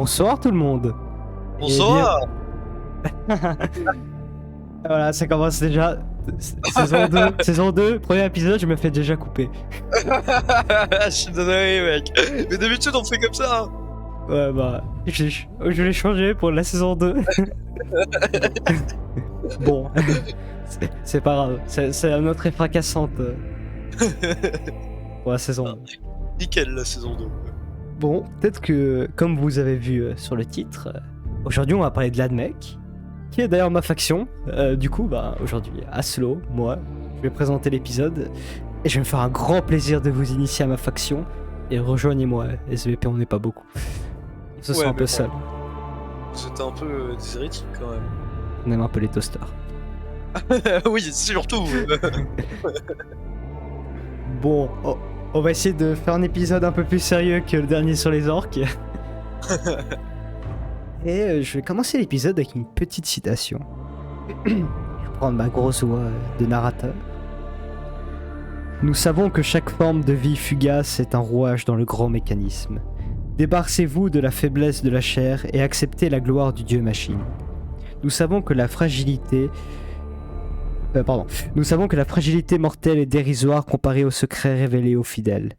Bonsoir tout le monde. Bonsoir. Voilà, ça commence déjà. Saison 2, saison 2, premier épisode, je me fais déjà couper. Je suis désolé, mec. Mais d'habitude, on fait comme ça. Ouais, bah, je l'ai changé pour la saison 2. Bon, c'est pas grave, c'est une autre fracassante pour la saison 2. Nickel, la saison 2. Bon, peut-être que, comme vous avez vu sur le titre, aujourd'hui on va parler de l'ADMEC, qui est d'ailleurs ma faction. Du coup, bah, aujourd'hui, Aslo, moi, je vais présenter l'épisode, et je vais me faire un grand plaisir de vous initier à ma faction, et rejoignez-moi, SVP, on n'est pas beaucoup. On se sent un peu seul. C'était un peu déshérétique quand même. On aime un peu les toasters. Oui, surtout. Bon, on va essayer de faire un épisode un peu plus sérieux que le dernier sur les orques. Et je vais commencer l'épisode avec une petite citation. Je vais prendre ma grosse voix de narrateur. Nous savons que chaque forme de vie fugace est un rouage dans le grand mécanisme. Débarrassez-vous de la faiblesse de la chair et acceptez la gloire du dieu machine. Nous savons que la fragilité mortelle est dérisoire comparée aux secrets révélés aux fidèles.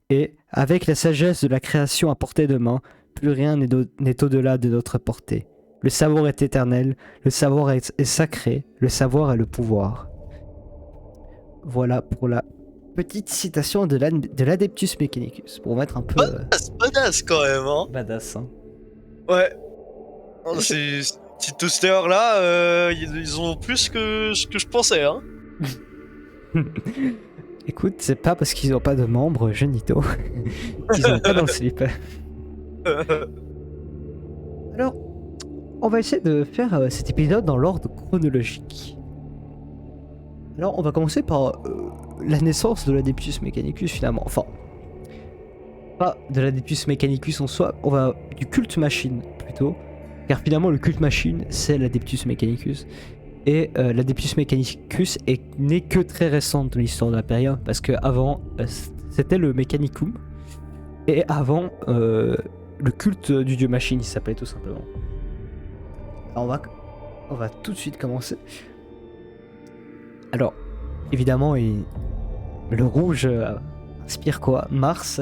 Et, avec la sagesse de la création à portée de main, plus rien n'est au-delà de notre portée. Le savoir est éternel, le savoir est sacré, le savoir est le pouvoir. Voilà pour la petite citation de l'Adeptus Mechanicus, pour mettre un peu... Badass quand même, hein. Badass, hein. Ouais. Ces petits toasters là, ils ont plus que ce que je pensais, hein. Écoute, c'est pas parce qu'ils ont pas de membres génitaux qu'ils ont pas dans le slip. Alors, on va essayer de faire cet épisode dans l'ordre chronologique. Alors, on va commencer par la naissance de l'Adeptus Mechanicus finalement. Enfin, pas de l'Adeptus Mechanicus en soi, on va du culte machine plutôt. Car finalement, le culte machine, c'est l'Adeptus Mechanicus. Et l'Adeptus Mechanicus n'est que très récente dans l'histoire de l'Imperium, parce qu'avant, c'était le Mechanicum. Et avant, le culte du dieu machine, il s'appelait tout simplement. Alors on va tout de suite commencer. Alors, évidemment, le rouge inspire quoi? Mars.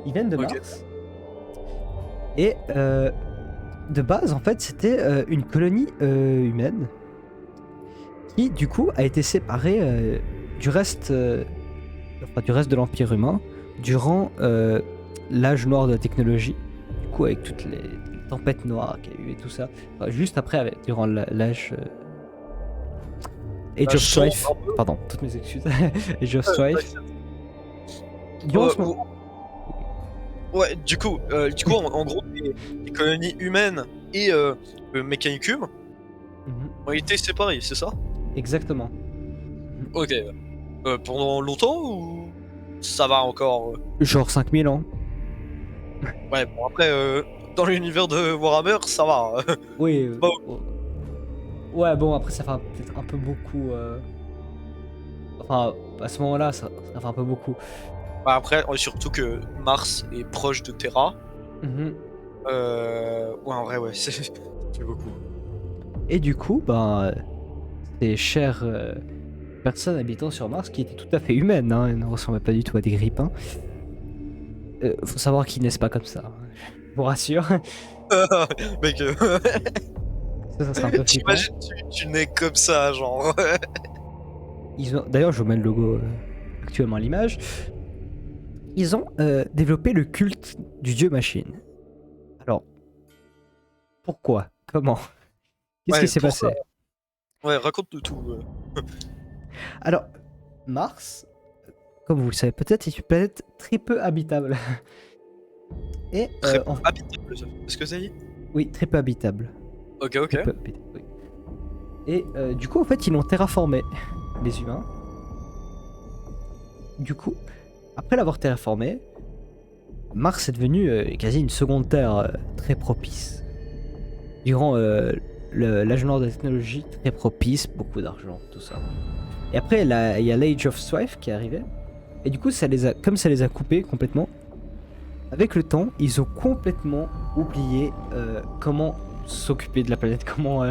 Ils viennent de Mars. Et de base, en fait, c'était une colonie humaine qui, du coup, a été séparée du reste de l'Empire humain durant l'âge noir de la technologie. Du coup, avec toutes les tempêtes noires qu'il y a eu et tout ça. Enfin, juste après, durant l'âge Age of Strife. Pardon, toutes mes excuses. Age of Strife. Ouais, du coup, en gros, les colonies humaines et le Mechanicum ont été séparés, c'est ça? Exactement. Ok. Pendant longtemps ou ça va encore Genre 5000 ans. Ouais, bon après, dans l'univers de Warhammer, ça va. Oui. Ouais, bon, après ça fait peut-être un peu beaucoup. Enfin, à ce moment-là, ça fait un peu beaucoup. Bah après, surtout que Mars est proche de Terra. Ouais, en vrai, ouais, c'est beaucoup. Et du coup, ces chères personnes habitant sur Mars, qui étaient tout à fait humaines, hein, elles ne ressemblaient pas du tout à des grippins. Faut savoir qu'ils naissent pas comme ça, je vous rassure. Mec, ça serait un peu flippant. t'imagines, tu nais comme ça, genre. D'ailleurs, je vous mets le logo actuellement à l'image. Ils ont développé le culte du dieu machine. Alors, pourquoi? Comment? Qu'est-ce qui s'est passé? Ouais, raconte-nous tout. Alors, Mars, comme vous le savez peut-être, est une planète très peu habitable. Et très peu habitable, est-ce que ça y est? Oui, très peu habitable. Ok. Oui. Et du coup, en fait, ils l'ont terraformé, les humains. Du coup, après l'avoir terraformé, Mars est devenu quasi une seconde Terre très propice. Durant l'âge noir de la technologie, très propice, beaucoup d'argent, tout ça. Et après, il y a l'Age of Strife qui est arrivé. Et du coup, comme ça les a coupés complètement, avec le temps, ils ont complètement oublié comment s'occuper de la planète, comment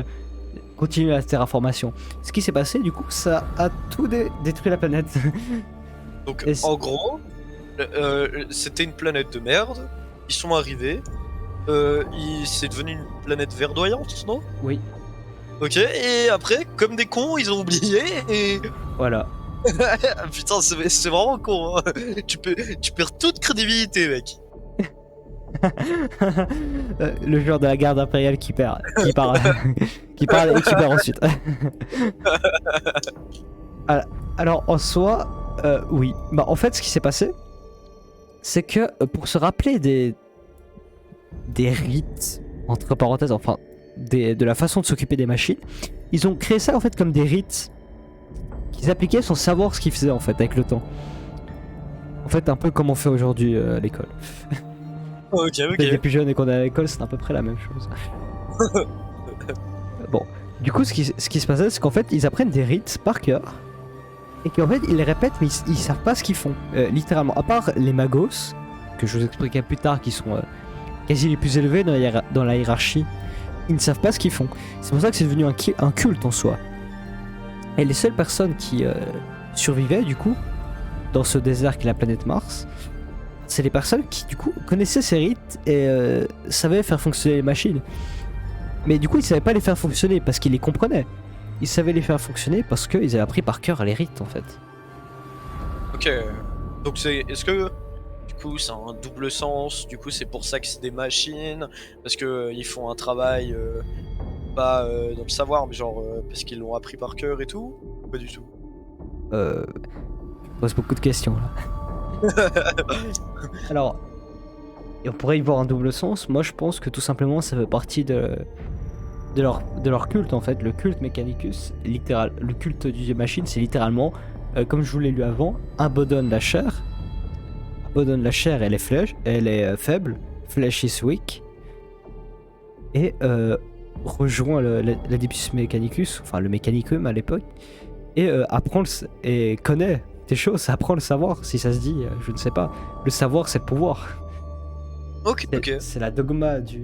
continuer la terraformation. Ce qui s'est passé, du coup, ça a tout détruit la planète. Donc, Et en gros, c'était une planète de merde. Ils sont arrivés. C'est devenu une planète verdoyante, non? oui, Ok, et après, comme des cons, ils ont oublié et. voilà. Putain, c'est vraiment con, hein. Tu perds toute crédibilité, mec. Le joueur de la garde impériale qui perd, qui part, qui parle et qui perd ensuite. Alors en soi, oui. Bah en fait, ce qui s'est passé, c'est que pour se rappeler des rites entre parenthèses, enfin de la façon de s'occuper des machines, ils ont créé ça en fait comme des rites qu'ils appliquaient sans savoir ce qu'ils faisaient en fait avec le temps. En fait, un peu comme on fait aujourd'hui à l'école. Ok, Quand ok. on était plus jeune et qu'on est à l'école, c'est à peu près la même chose. Bon, du coup, ce qui se passait, c'est qu'en fait, ils apprennent des rites par cœur. Et qu'en fait, ils les répètent, mais ils savent pas ce qu'ils font. Littéralement, à part les magos, que je vous expliquerai plus tard, qui sont quasi les plus élevés dans la hiérarchie, ils ne savent pas ce qu'ils font. C'est pour ça que c'est devenu un culte en soi. Et les seules personnes qui survivaient, du coup, dans ce désert qui est la planète Mars, c'est les personnes qui, du coup, connaissaient ces rites et savaient faire fonctionner les machines. Mais du coup, ils savaient pas les faire fonctionner parce qu'ils les comprenaient. Ils savaient les faire fonctionner parce qu'ils avaient appris par cœur les rites, en fait. Ok. Donc est-ce que du coup c'est un double sens, du coup c'est pour ça que c'est des machines, parce que ils font un travail pas dans le savoir, mais genre parce qu'ils l'ont appris par cœur et tout? Pas du tout. Je pose beaucoup de questions, là. Alors, et on pourrait y voir un double sens. Moi, je pense que tout simplement, ça fait partie de leur culte, en fait. Le culte Mechanicus, le culte du dieu machine, c'est littéralement, comme je vous l'ai lu avant, abandonne la chair. Abandonne la chair, elle est faible. Flesh is weak. Et rejoint l'Adeptus Mechanicus, enfin le Mechanicum à l'époque, et apprend et connaît des choses, apprend le savoir, si ça se dit, je ne sais pas. Le savoir, c'est le pouvoir. Ok, ok. C'est la dogma de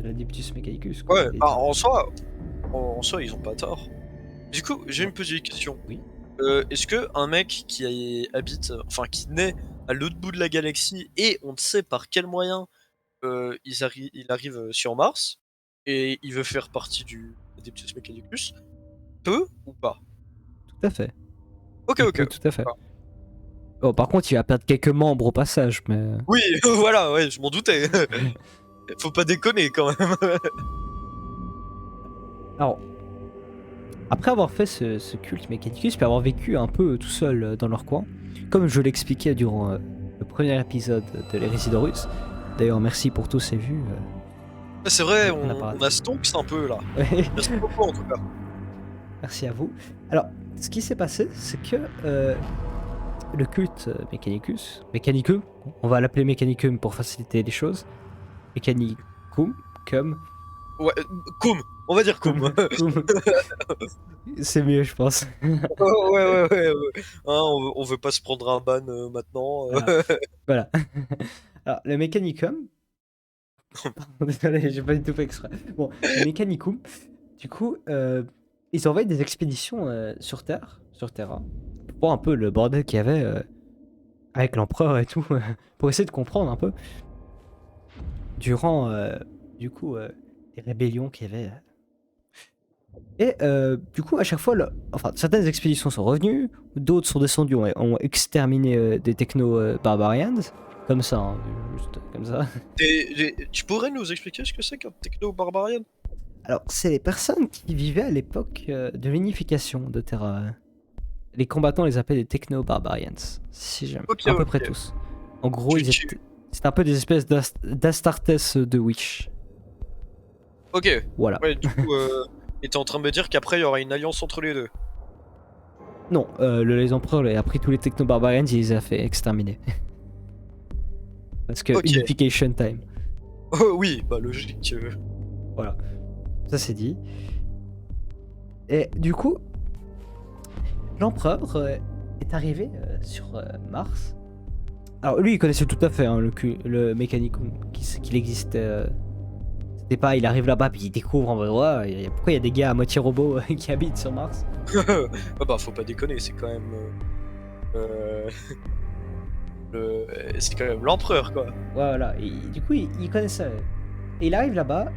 l'Adeptus Mechanicus. quoi. Ouais, bah, en soi, ils ont pas tort. Du coup, j'ai une petite question. Oui. Est-ce que un mec qui habite, enfin qui naît à l'autre bout de la galaxie et on ne sait par quel moyen il arrive sur Mars et il veut faire partie du Adeptus Mechanicus, peut ou pas? Tout à fait. Ok, Il ok. peut, tout à fait. Ah. Bon, par contre, il va perdre quelques membres au passage, mais... Oui, voilà, ouais, je m'en doutais. Faut pas déconner quand même. Alors, après avoir fait ce culte Mechanicus, puis avoir vécu un peu tout seul dans leur coin, comme je l'expliquais durant le premier épisode de l'Hérésie d'Horus, d'ailleurs merci pour tous ces vues. C'est vrai, On a on parlé. a stonks un peu là. Ouais. Merci beaucoup en tout cas. Merci à vous. Alors, ce qui s'est passé, c'est que le culte Mechanicum, on va l'appeler Mechanicum pour faciliter les choses, Mechanicum, comme... Ouais, Koum, on va dire Koum. C'est mieux, je pense. Ouais. Hein, on veut pas se prendre un ban maintenant. Voilà. Alors, le Mechanicum... Pardon, désolé, j'ai pas du tout fait exprès. Bon, le Mechanicum, du coup, ils envoient des expéditions sur Terra, pour voir un peu le bordel qu'il y avait avec l'empereur et tout, pour essayer de comprendre un peu durant, du coup, les rébellions qu'il y avait. Et du coup, à chaque fois, enfin, certaines expéditions sont revenues, d'autres sont descendues, ont exterminé des techno-barbarians, comme ça, hein, juste comme ça. Tu pourrais nous expliquer ce que c'est qu'un techno-barbarian? Alors, c'est les personnes qui vivaient à l'époque de l'unification de Terra. Les combattants les appelaient des techno-barbarians, si j'aime. Ok, À peu ok. près tous. En gros, c'était un peu des espèces d'Astartes de Witch. Ok. Voilà. Ouais, du coup, et t'es en train de me dire qu'après il y aura une alliance entre les deux? Non, les empereurs a pris tous les techno-barbarians et il les a fait exterminer. Parce que Ok. unification time. Oh oui, bah logique. Voilà. Ça c'est dit. Et du coup, l'empereur est arrivé sur Mars Alors lui il connaissait tout à fait hein, le Mechanicum, qu'il existait. C'était pas, il arrive là-bas puis il découvre en mode ouais, pourquoi il y a des gars à moitié robots qui habitent sur Mars. Ouais, bah faut pas déconner, c'est quand même euh, c'est quand même l'empereur quoi. Ouais, voilà, et du coup il connaissait. Et il arrive là-bas,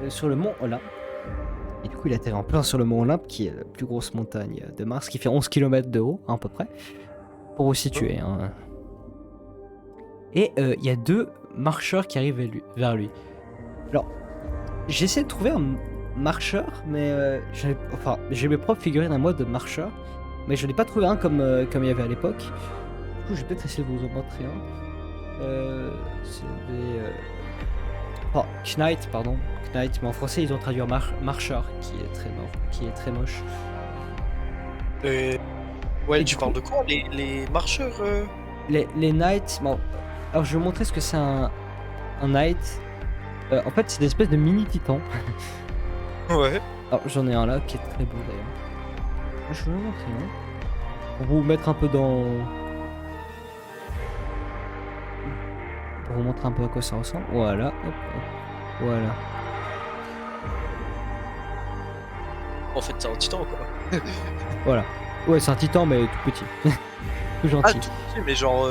sur le mont Olympe. Et du coup il atterrit en plein sur le mont Olympe, qui est la plus grosse montagne de Mars, qui fait 11 km de haut à peu près, pour vous situer. Hein. Et il y a deux marcheurs qui arrivent vers lui. Alors, j'essaie de trouver un marcheur, mais j'ai mes propres figurines à moi de marcheur, mais je n'ai pas trouvé un comme il y avait à l'époque. Du coup, je vais peut-être essayer de vous en montrer un. C'est des. Oh, Knight, pardon. Knight, mais en français, ils ont traduit en marcheur, qui est très moche. Ouais, Et tu du parles coup- de quoi les marcheurs Les Knights, bon. Alors, je vais vous montrer ce que c'est un Knight. En fait, c'est des espèces de mini-titans. Ouais. Alors, j'en ai un là qui est très beau d'ailleurs. Je vais vous montrer un. Pour vous mettre un peu dans. Pour vous montrer un peu à quoi ça ressemble. Voilà, hop, hop. Voilà. En fait, c'est un titan quoi. Voilà. Ouais, c'est un titan, mais tout petit. Tout Ah, gentil. tout petit, mais genre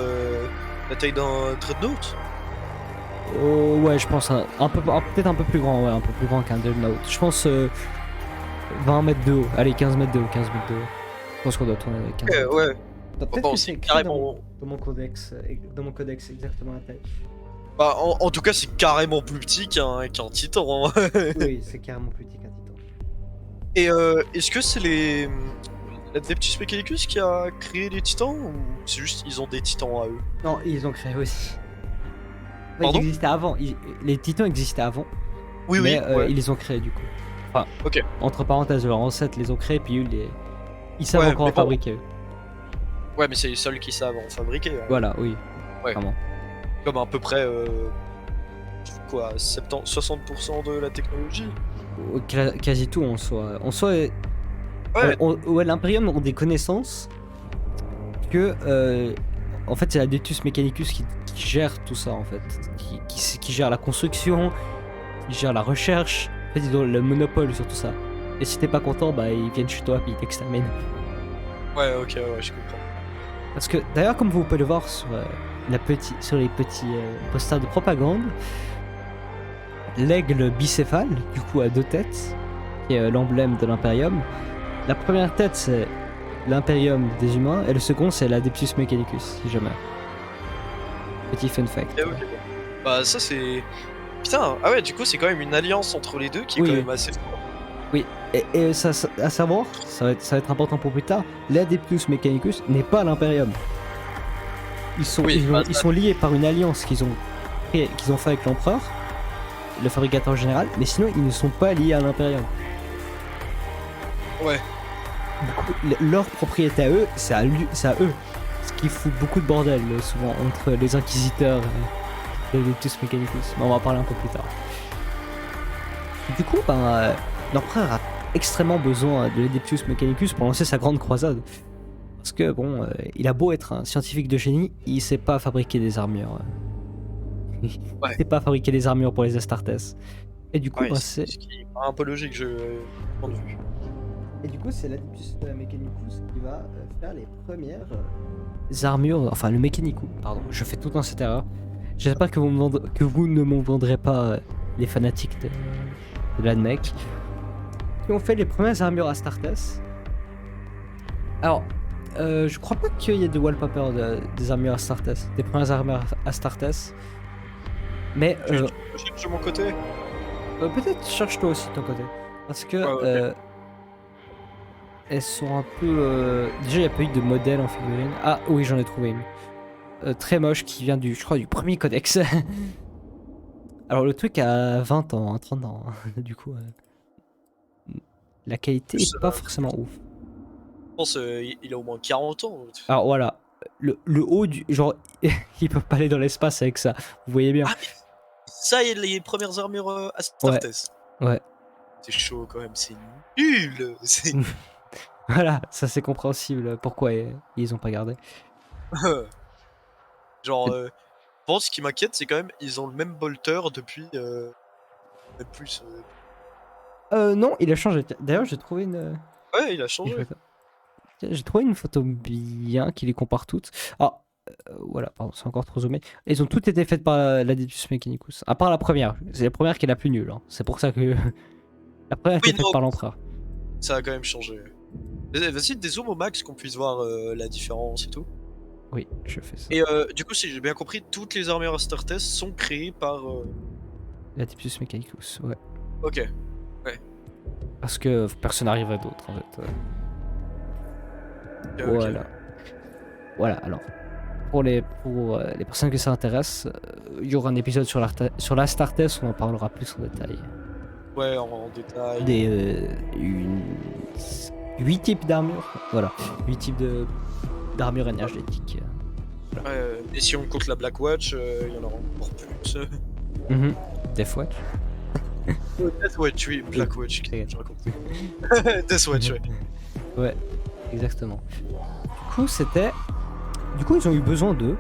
la taille d'un dreadnought. Oh, ouais, je pense peut-être un peu plus grand, ouais, un peu plus grand qu'un Dreadnought. Je pense 20 mètres de haut. Allez, 15 mètres de haut, 15 mètres de haut. Je pense qu'on doit tourner avec 15 mètres. Ouais. Peut-être Bon, que c'est c'est écrit carrément. dans mon codex exactement la taille. Bah, en tout cas, c'est carrément plus petit qu'un titan. Hein. Oui, c'est carrément plus petit qu'un titan. Et est-ce que c'est l'Adeptus Mechanicus qui a créé les titans ou c'est juste ils ont des titans à eux? Non, ils ont créé aussi. Ouais, Pardon? ils existaient avant. Les titans existaient avant, Oui, mais ouais. ils les ont créés du coup. Enfin, Ok. entre parenthèses, leurs ancêtres les ont créés, puis ils savent Ouais, encore mais en bon. fabriquer eux. Ouais, mais c'est les seuls qui savent en fabriquer. Hein. Voilà, oui. Ouais. Vraiment. Comme à peu près quoi, 60% de la technologie. Quasi tout en soi. En soi, Ouais. ouais, l'Imperium ont des connaissanses que. En fait, c'est la Adeptus Mechanicus qui gère tout ça, en fait. Qui gère la construction, qui gère la recherche. En fait, ils ont le monopole sur tout ça. Et si t'es pas content, bah ils viennent chez toi puis ils t'exterminent. Ouais, ok, ouais, je comprends. Parce que d'ailleurs, comme vous pouvez le voir sur, sur les petits posters de propagande, l'aigle bicéphale, du coup à deux têtes, qui est l'emblème de l'Imperium. La première tête, c'est l'Imperium des humains, et le second, c'est l'Adeptus Mechanicus, si jamais. Petit fun fact. Ok, ok. Bah, ça c'est. Putain, ah ouais, du coup, c'est quand même une alliance entre les deux qui est Oui, quand oui. même assez forte. Oui, et ça, à savoir, ça va être important pour plus tard, l'Adeptus Mechanicus n'est pas l'Imperium. Ils sont, Oui, ils sont liés par une alliance qu'ils ont fait avec l'Empereur, le fabricateur général, mais sinon ils ne sont pas liés à l'Imperium. Ouais. Du coup, leur propriété à eux, c'est à eux. Ce qui fout beaucoup de bordel souvent entre les inquisiteurs et les Adeptus Mechanicus. Mais on va en parler un peu plus tard. Du coup, l'empereur a extrêmement besoin de l'Adeptus Mechanicus pour lancer sa grande croisade. Parce que bon, il a beau être un scientifique de génie, il sait pas fabriquer des armures. Ouais. Il sait pas fabriquer des armures pour les Astartes. Et du coup, Ouais, c'est... ce qui est un peu logique, je point de vue. Et du coup, c'est l'Adeptus Mechanicus qui va faire les premières armures, enfin le Mechanicum, pardon. Je fais tout le temps cette erreur. J'espère que vous ne m'en vendrez pas, les fanatiques de l'ADMEC. Qui ont fait les premières armures Astartes. Alors, je crois pas qu'il y ait de wallpaper des armures Astartes, des premières armures Astartes. Mais Je cherche de mon côté. peut-être cherche-toi aussi de ton côté. Parce que Ouais, elles sont un peu. Déjà, il n'y a pas eu de modèle en figurine. Ah oui, j'en ai trouvé une. Très moche qui vient je crois, du premier codex. Alors, le truc a 20 ans, hein, 30 ans. Hein. Du coup, la qualité Plus, est pas forcément ouf. Je pense il a au moins 40 ans. Alors voilà, le haut du. Genre, ils peuvent pas aller dans l'espace avec ça. Vous voyez bien. Ah, mais ça, il y a les premières armures Ouais. Astartes. Ouais. C'est chaud quand même, c'est nul. C'est- Voilà, ça c'est compréhensible pourquoi ils ont pas gardé. Genre, je pense ce qui m'inquiète, c'est quand même, ils ont le même bolter depuis, même plus. Non, il a changé. D'ailleurs, j'ai trouvé une. Ouais, il a Une changé. photo. Tiens, j'ai trouvé une photo bien qui les compare toutes. Ah, voilà, pardon, c'est encore trop zoomé. Elles ont toutes été faites par l'Adeptus Mechanicus. À part la première. C'est la première qui est la plus nulle, hein. C'est pour ça que. La première qui Oui, est faite non, par l'empereur. ça a quand même changé. Vas-y, dézoome au max qu'on puisse voir la différence et tout. Oui, je fais ça. Et du coup, si j'ai bien compris, toutes les armures Astartes sont créées par. L'Adeptus Mechanicus, ouais. Ok. Parce que personne n'arrive à d'autres, en fait. Ok. Voilà. Voilà, alors. Pour les personnes que ça intéresse, il y aura un épisode sur l'Astartes où on en parlera plus en détail. Ouais, en détail. Des 8 types d'armure. Voilà, 8 types d'armure énergétique. Et si on compte la Black Watch, il y en aura encore plus. Death Watch. Death Watch, oui, Black Watch, Ok. je raconte. Death Watch, ouais. Ouais, exactement. Du coup, ils ont eu besoin d'eux.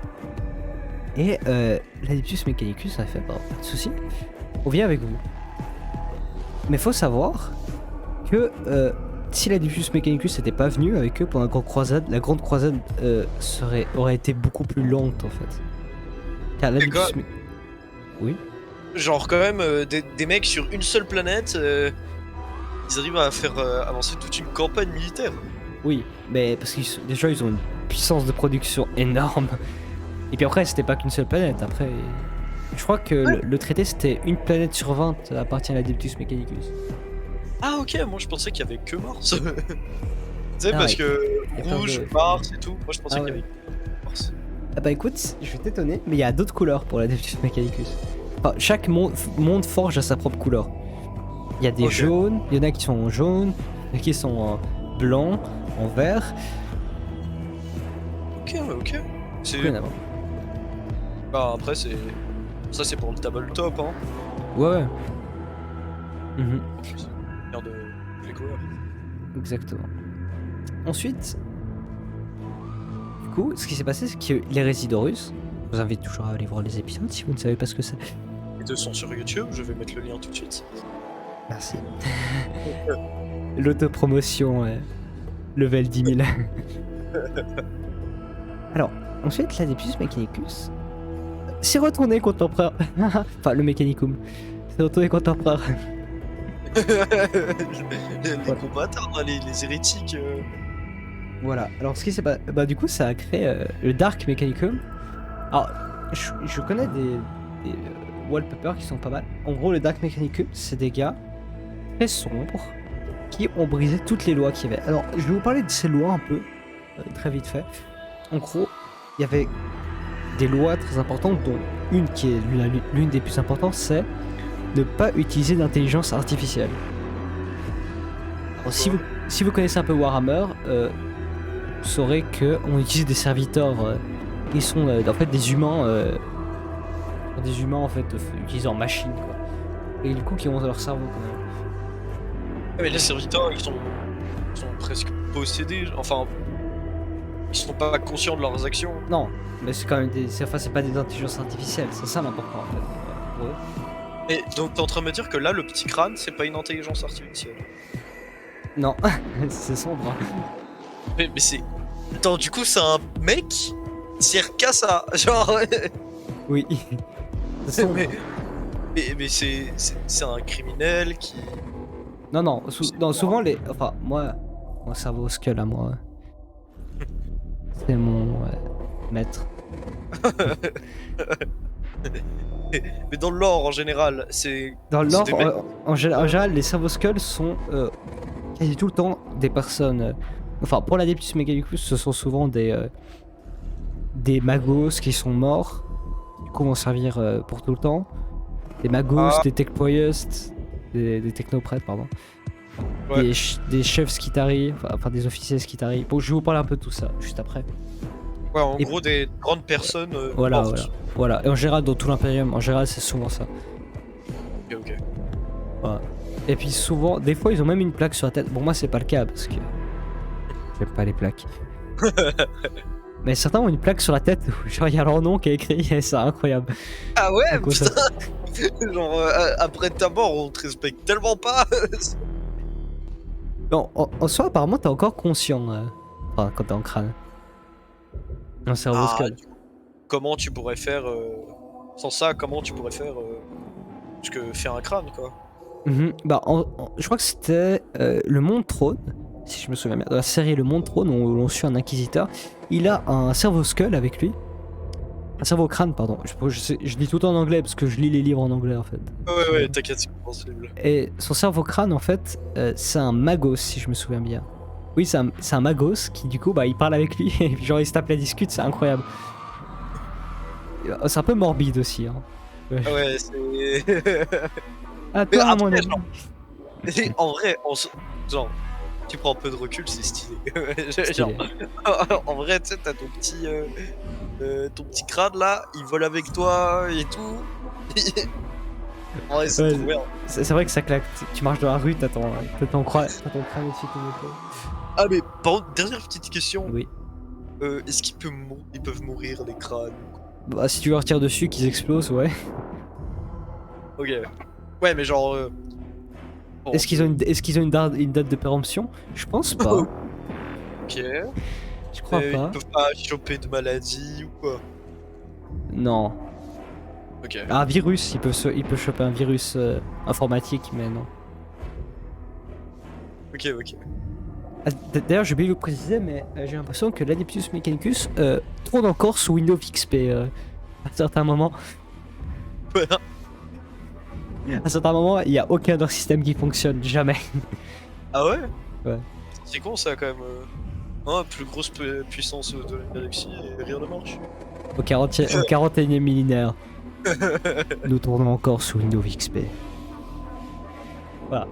Et l'Adeptus Mechanicus a fait pas de soucis. On vient avec vous. Mais faut savoir que si l'Adeptus Mechanicus n'était pas venu avec eux pendant la grande croisade aurait été beaucoup plus lente en fait. Car l'Adeptus Oui. Genre, quand même, des mecs sur une seule planète, ils arrivent à faire avancer toute une campagne militaire. Oui, mais parce qu'ils déjà ils ont une puissance de production énorme. Et puis après, c'était pas qu'une seule planète. Après, je crois que le traité c'était une planète sur 20 appartient à l'Adeptus Mechanicus. Ah, ok, moi je pensais qu'il y avait que Mars. Tu sais, Ah, parce ouais. que Il y a plein rouge, de- Mars et tout, moi je pensais Ah, qu'il y ouais. avait que Mars. Ah bah écoute, je vais t'étonner, mais il y a d'autres couleurs pour l'Adeptus Mechanicus. Enfin, chaque monde forge a sa propre couleur. Il y a des Ok. jaunes, il y en a qui sont en jaune, il y en a qui sont en blanc, en vert. Ok. C'est... Il y en a vraiment. Bah, après, c'est. Ça, c'est pour le tabletop, hein. Ouais. Mhm, Regarde les couleurs. exactement. Ensuite, du coup, ce qui s'est passé, c'est que les Résidorus, je vous invite toujours à aller voir les épisodes si vous ne savez pas ce que c'est. Les deux sont sur YouTube, je vais mettre le lien tout de suite. Merci. L'autopromotion, level 10 000. Alors, ensuite, l'Adeptus Mechanicus s'est retourné contre l'empereur. Enfin, le Mechanicum. S'est retourné contre l'empereur. les combattants, hein, les hérétiques. Voilà. Alors, ce qui s'est passé, bah, du coup, ça a créé le Dark Mechanicum. Alors, je connais des wallpapers qui sont pas mal. En gros, le Dark Mechanicum, c'est des gars très sombres qui ont brisé toutes les lois qu'il y avait. Alors, je vais vous parler de ces lois un peu, très vite fait. En gros, il y avait des lois très importantes, dont une qui est l'une des plus importantes, c'est ne pas utiliser d'intelligence artificielle. Alors, si vous connaissez un peu Warhammer, vous saurez qu'on utilise des serviteurs qui sont en fait des humains en fait utilisés en machine quoi. Et du coup qui ont leur cerveau quand même. Mais les serviteurs, ils sont presque possédés. Enfin, ils sont pas conscients de leurs actions. Non, mais c'est quand même c'est pas des intelligences artificielles, c'est ça l'important en fait. Pour eux. Et donc, t'es en train de me dire que là, le petit crâne, c'est pas une intelligence artificielle. Non, c'est sombre. Hein. Mais c'est. Attends, du coup, c'est un mec qui sert qu'à ça. Genre. Oui. C'est sombre. mais c'est un criminel qui. Non, souvent les. Enfin, moi, mon cerveau skull à moi. C'est mon maître. Mais dans le lore en général, c'est. Dans le c'est lore, des mecs- en général, les cerveaux skulls sont quasi tout le temps des personnes. Enfin, pour l'Adeptus Mechanicus, ce sont souvent des magos qui sont morts, du coup vont servir pour tout le temps. Des magos, des techpoiestes, des technoprêtres, pardon. Ouais. Des chefs skitari, enfin des officiers skitari. Bon, je vais vous parler un peu de tout ça juste après. Ouais, en Et- gros, des grandes personnes. Voilà. mortes. Et en général, dans tout l'Imperium, en général, c'est souvent ça. Ok. Voilà. Et puis souvent, des fois, ils ont même une plaque sur la tête. Bon, moi, c'est pas le cas parce que j'aime pas les plaques. Mais certains ont une plaque sur la tête où genre il y a leur nom qui est écrit et c'est incroyable. Ah ouais, Donc, ça- putain. Genre après ta mort, on te respecte tellement pas. Non, en soi, apparemment, t'es encore conscient enfin, quand t'es en crâne. Un cerveau Ah, skull. comment tu pourrais faire sans ça? Comment tu pourrais faire parce que faire un crâne quoi? Mhm. Bah, je crois que c'était le Monde Trône, si je me souviens bien, dans la série Le Monde Trône, où l'on suit un inquisiteur. Il a un cerveau skull avec lui. Un cerveau crâne, pardon. Je lis tout en anglais parce que je lis les livres en anglais en fait. Ouais, t'inquiète, c'est compréhensible. Et son cerveau crâne, en fait, c'est un magos, si je me souviens bien. Oui, c'est un magos qui, du coup, bah, il parle avec lui et puis, genre, il se tape la discute, c'est incroyable. C'est un peu morbide aussi. Hein. Ah ouais, c'est. Ah, Mais toi, mon après, ami. en vrai, genre, tu prends un peu de recul, c'est stylé. Stylé. Genre, en vrai, tu sais, t'as ton petit crâne là, il vole avec toi et tout. En vrai, c'est Ouais, trop bien. c'est vrai que ça claque. Tu marches dans la rue, t'as ton crâne dessus ton épaule. Ah, mais par contre, dernière petite question. Oui. Est-ce ils peuvent mourir les crânes? Bah, si tu leur tires dessus, qu'ils explosent, ouais. Ok. Ouais, mais genre. Bon, Est-ce qu'ils ont une date de péremption? Je pense pas. Ok. Je crois pas. Ils peuvent pas choper de maladie ou quoi? Non. Ok. Un virus, ils peuvent choper un virus informatique, mais non. Ok. Ah, d'ailleurs, j'ai oublié de vous préciser, mais j'ai l'impression que l'Adeptus Mechanicus tourne encore sous Windows XP à certains moments. Ouais. À certains moments, il n'y a aucun autre système qui fonctionne, jamais. Ah ouais? Ouais. C'est con ça quand même. Plus grosse puissance de la galaxie et rien ne marche. Au 41e millénaire, nous tournons encore sous Windows XP. Voilà.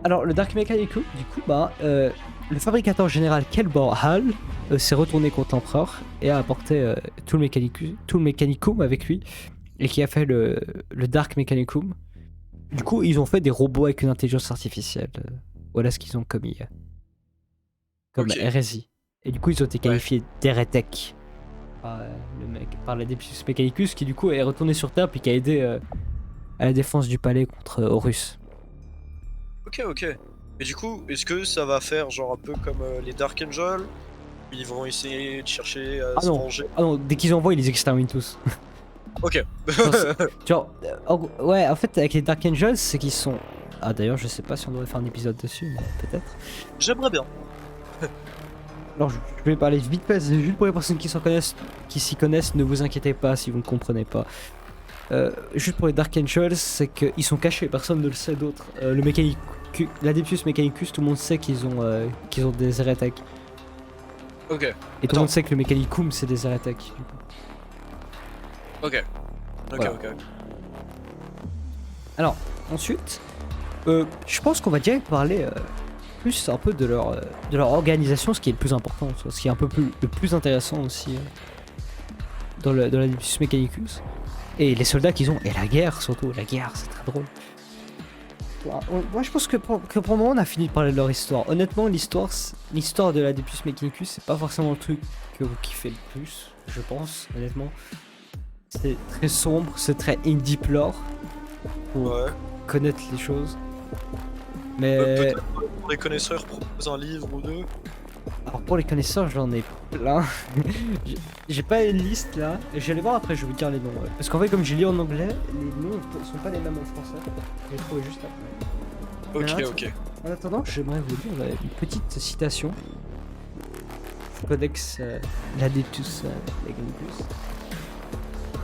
Alors, le Dark Mechanicum, du coup, bah, le fabricateur général Kelbor Hall s'est retourné contre l'empereur et a apporté tout le Mechanicum avec lui et qui a fait le Dark Mechanicum. Du coup, ils ont fait des robots avec une intelligence artificielle. Voilà ce qu'ils ont commis. Comme Ok. hérésie. Et du coup, ils ont été qualifiés d'hérétèques par l'Adeptus Mechanicus qui, du coup, est retourné sur Terre puis qui a aidé à la défense du palais contre Horus. Ok. Et du coup, est-ce que ça va faire genre un peu comme les Dark Angels? Ils vont essayer de chercher à se venger. Ah non, dès qu'ils envoient, ils les exterminent tous. Ok. Genre, ouais, en fait, avec les Dark Angels, c'est qu'ils sont. Ah, d'ailleurs, je sais pas si on devrait faire un épisode dessus, mais peut-être. J'aimerais bien. Alors, je vais parler vite fait, c'est juste pour les personnes qui s'y connaissent, ne vous inquiétez pas si vous ne comprenez pas. Juste pour les Dark Angels, c'est qu'ils sont cachés, personne ne le sait d'autre. L'Adeptus Mechanicus, tout le monde sait qu'ils ont des hérétèques. Ok. Et tout le monde sait que le Mechanicum, c'est des hérétèques. Du coup. Ok. Voilà. Alors, ensuite, je pense qu'on va direct parler plus un peu de leur organisation, ce qui est le plus important, ce qui est un peu le plus intéressant aussi dans l'Adeptus Mechanicus. Et les soldats qu'ils ont, et la guerre surtout, la guerre c'est très drôle. Moi je pense que pour le moment on a fini de parler de leur histoire. Honnêtement l'histoire de l'Adeptus Mechanicus c'est pas forcément le truc que vous kiffez le plus, je pense, honnêtement. C'est très sombre, c'est très indie lore pour connaître les choses. Mais Peut-être pour les connaisseurs, propose un livre ou deux. alors pour les connaisseurs j'en ai plein. J'ai pas une liste là. Je vais aller voir après, je vais vous dire les noms. Ouais. Parce qu'en fait comme j'ai lu en anglais, les noms sont pas les mêmes en français. Je vais les trouver juste après. Ok. En attendant, j'aimerais vous lire une petite citation. Codex l'Adeptus Mechanicus.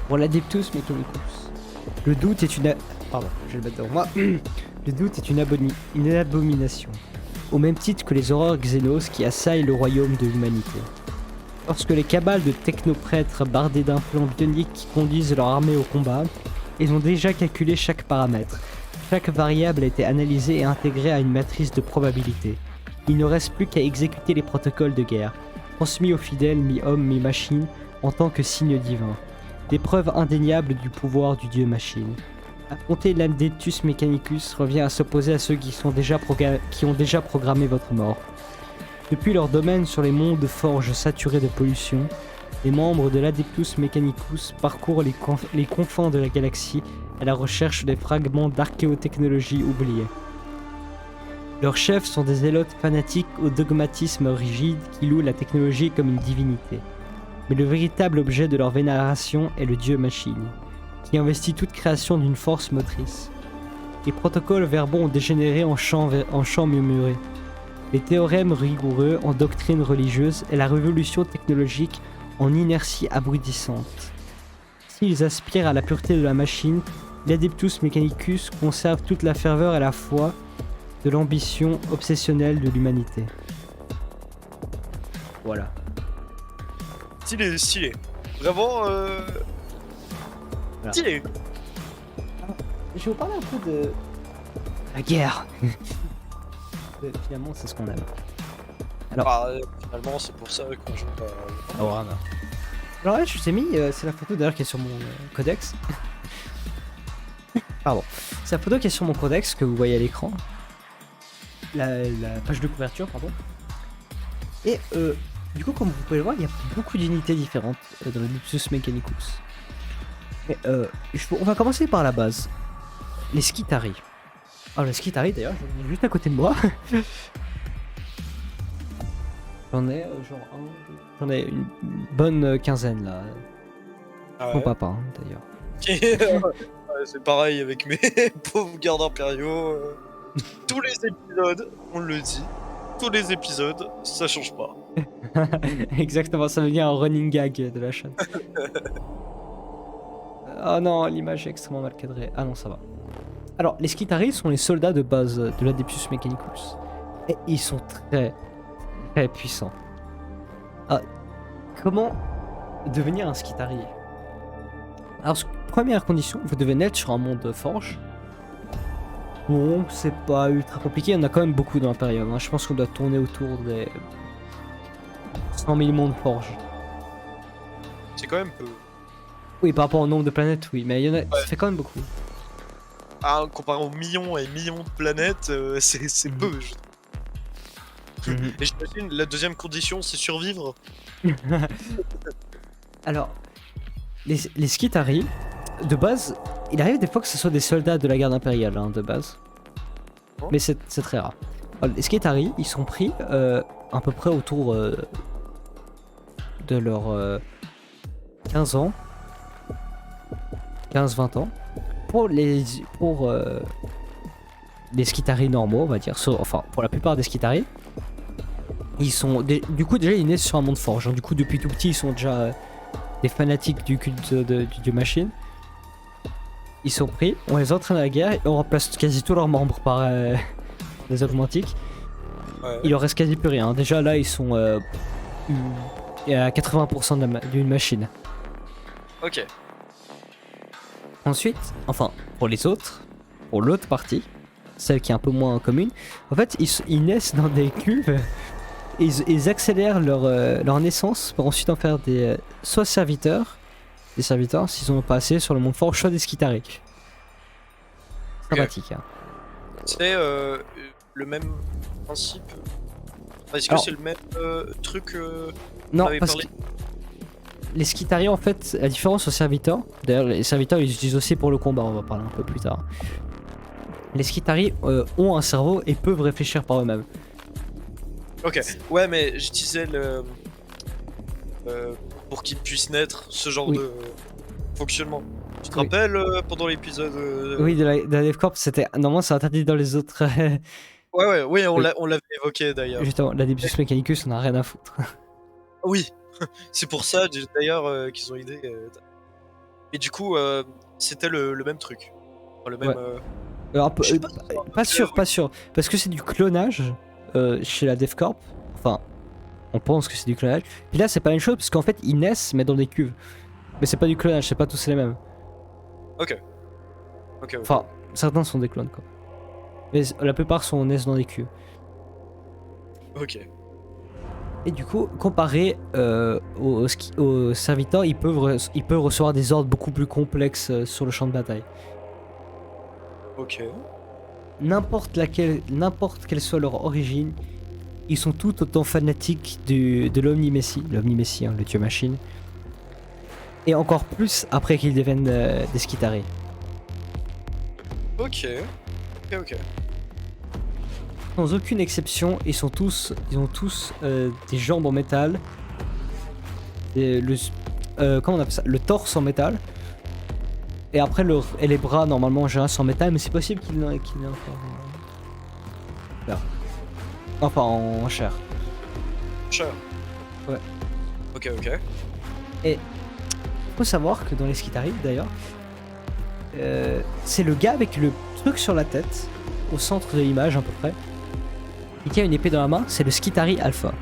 Pour l'Adeptus Mechanicus. Le doute est une... Pardon, je vais le mettre devant moi. Le doute est une abomination. Au même titre que les horreurs xénos qui assaillent le royaume de l'humanité. Lorsque les cabales de technoprêtres bardés d'implants bioniques conduisent leur armée au combat, ils ont déjà calculé chaque paramètre. Chaque variable a été analysée et intégrée à une matrice de probabilité. Il ne reste plus qu'à exécuter les protocoles de guerre, transmis aux fidèles mi-hommes mi-machines en tant que signe divin. Des preuves indéniables du pouvoir du dieu machine. Affronter l'Adeptus Mechanicus revient à s'opposer à ceux qui ont déjà programmé votre mort. Depuis leur domaine sur les monts de forge saturés de pollution, les membres de l'Adeptus Mechanicus parcourent les confins de la galaxie à la recherche des fragments d'archéotechnologie oubliés. Leurs chefs sont des zélotes fanatiques au dogmatisme rigide qui louent la technologie comme une divinité. Mais le véritable objet de leur vénération est le dieu machine, qui investit toute création d'une force motrice. Les protocoles verbaux ont dégénéré en chants murmurés. Les théorèmes rigoureux en doctrine religieuse et la révolution technologique en inertie abrutissante. S'ils aspirent à la pureté de la machine, l'Adeptus Mechanicus conserve toute la ferveur et la foi de l'ambition obsessionnelle de l'humanité. Voilà. Stylé, stylé. Vraiment, Voilà. stylé. Je vais vous parler un peu de la guerre. Finalement, c'est ce qu'on aime. Finalement, c'est pour ça qu'on joue pas. Ah, Warhammer. Alors là, je vous ai mis, c'est la photo d'ailleurs qui est sur mon codex. Pardon. C'est la photo qui est sur mon codex que vous voyez à l'écran. La page de couverture, pardon. Et du coup, comme vous pouvez le voir, il y a beaucoup d'unités différentes dans le Adeptus Mechanicus. Mais on va commencer par la base. Les Skitarii. Alors les Skitarii d'ailleurs, j'en ai juste à côté de moi. J'en ai j'en ai une bonne quinzaine là. Ah Mon papa hein, d'ailleurs. Ouais, c'est pareil avec mes pauvres gardes impériaux. Tous les épisodes, on le dit. Tous les épisodes, ça change pas. Exactement, ça devient un running gag de la chaîne. Oh non, l'image est extrêmement mal cadrée. Ah non, ça va. Alors, les Skitarii sont les soldats de base de l'Adeptus Mechanicus. Et ils sont très, très puissants. Ah, comment devenir un Skitarii? Alors, première condition, vous devez naître sur un monde de forge. Bon, c'est pas ultra compliqué, il y en a quand même beaucoup dans la période. Hein. Je pense qu'on doit tourner autour des 100 000 mondes forge. C'est quand même peu. Oui, par rapport au nombre de planètes, oui, mais il y en a, ça fait quand même beaucoup. Ah, comparé aux millions et millions de planètes, c'est peu. Et j'imagine, la deuxième condition, c'est survivre. Alors, les Skitarii, de base, il arrive des fois que ce soit des soldats de la garde impériale, hein, de base. Oh. Mais c'est très rare. Alors, les Skitarii, ils sont pris à peu près autour de leurs 15 ans. 15-20 ans. Pour les Skitarii normaux, on va dire, enfin pour la plupart des Skitarii, ils sont du coup déjà ils naissent sur un monde forge. Hein. Du coup depuis tout petit ils sont déjà des fanatiques du culte du dieu machine. Ils sont pris, on les entraîne à la guerre et on remplace quasi tous leurs membres par des augmentiques. Ouais. Il leur reste quasi plus rien. Déjà là ils sont à 80% d'une machine. Ok. Ensuite, enfin, pour les autres, pour l'autre partie, celle qui est un peu moins commune, en fait, ils naissent dans des cuves, ils accélèrent leur naissance pour ensuite en faire des soit des serviteurs s'ils ont pas assez sur le monde fort, soit des Skitarii. Sympathique, hein. C'est le même principe. Est-ce que Alors, c'est le même truc non, avait parce parlé que les Skitarii, en fait, la différence aux serviteurs, d'ailleurs, les serviteurs, ils les utilisent aussi pour le combat, on va parler un peu plus tard. Les Skitarii ont un cerveau et peuvent réfléchir par eux-mêmes. Ok. Ouais, mais je disais pour qu'ils puissent naître ce genre Oui. de fonctionnement. Tu te Oui. rappelles pendant l'épisode Oui, de la DevCorp, c'était. Normalement, c'est interdit dans les autres. Ouais, oui, Oui. on l'avait évoqué d'ailleurs. Justement, l'Adeptus Mechanicus, on a rien à foutre. Oui, c'est pour ça d'ailleurs qu'ils ont idée. Et du coup, c'était le même truc. Enfin, le même. Ouais. Alors, Je sais pas si pas sûr. Parce que c'est du clonage chez la DevCorp. Enfin, on pense que c'est du clonage. Puis là, c'est pas une chose, parce qu'en fait, ils naissent, mais dans des cuves. Mais c'est pas du clonage, c'est pas tous les mêmes. Ok. Enfin, certains sont des clones, quoi. Mais la plupart sont naissent dans des cuves. Ok. Et du coup, comparé aux serviteurs, ils peuvent recevoir des ordres beaucoup plus complexes sur le champ de bataille. Ok. N'importe quelle soit leur origine, ils sont tout autant fanatiques de l'Omni-Messi, l'Omni-Messi, hein, le dieu machine. Et encore plus après qu'ils deviennent des Skitarii. Ok. Ok. Sans aucune exception, ils ont tous des jambes en métal, comment on appelle ça, le torse en métal, et après et les bras normalement en général sont en métal, mais c'est possible qu'il n'ait encore là. Enfin en chair. Cher. Ouais. Ok. Faut savoir que dans les Skitarii d'ailleurs, c'est le gars avec le truc sur la tête, au centre de l'image à peu près, qui tient une épée dans la main, c'est le Skitarii Alpha.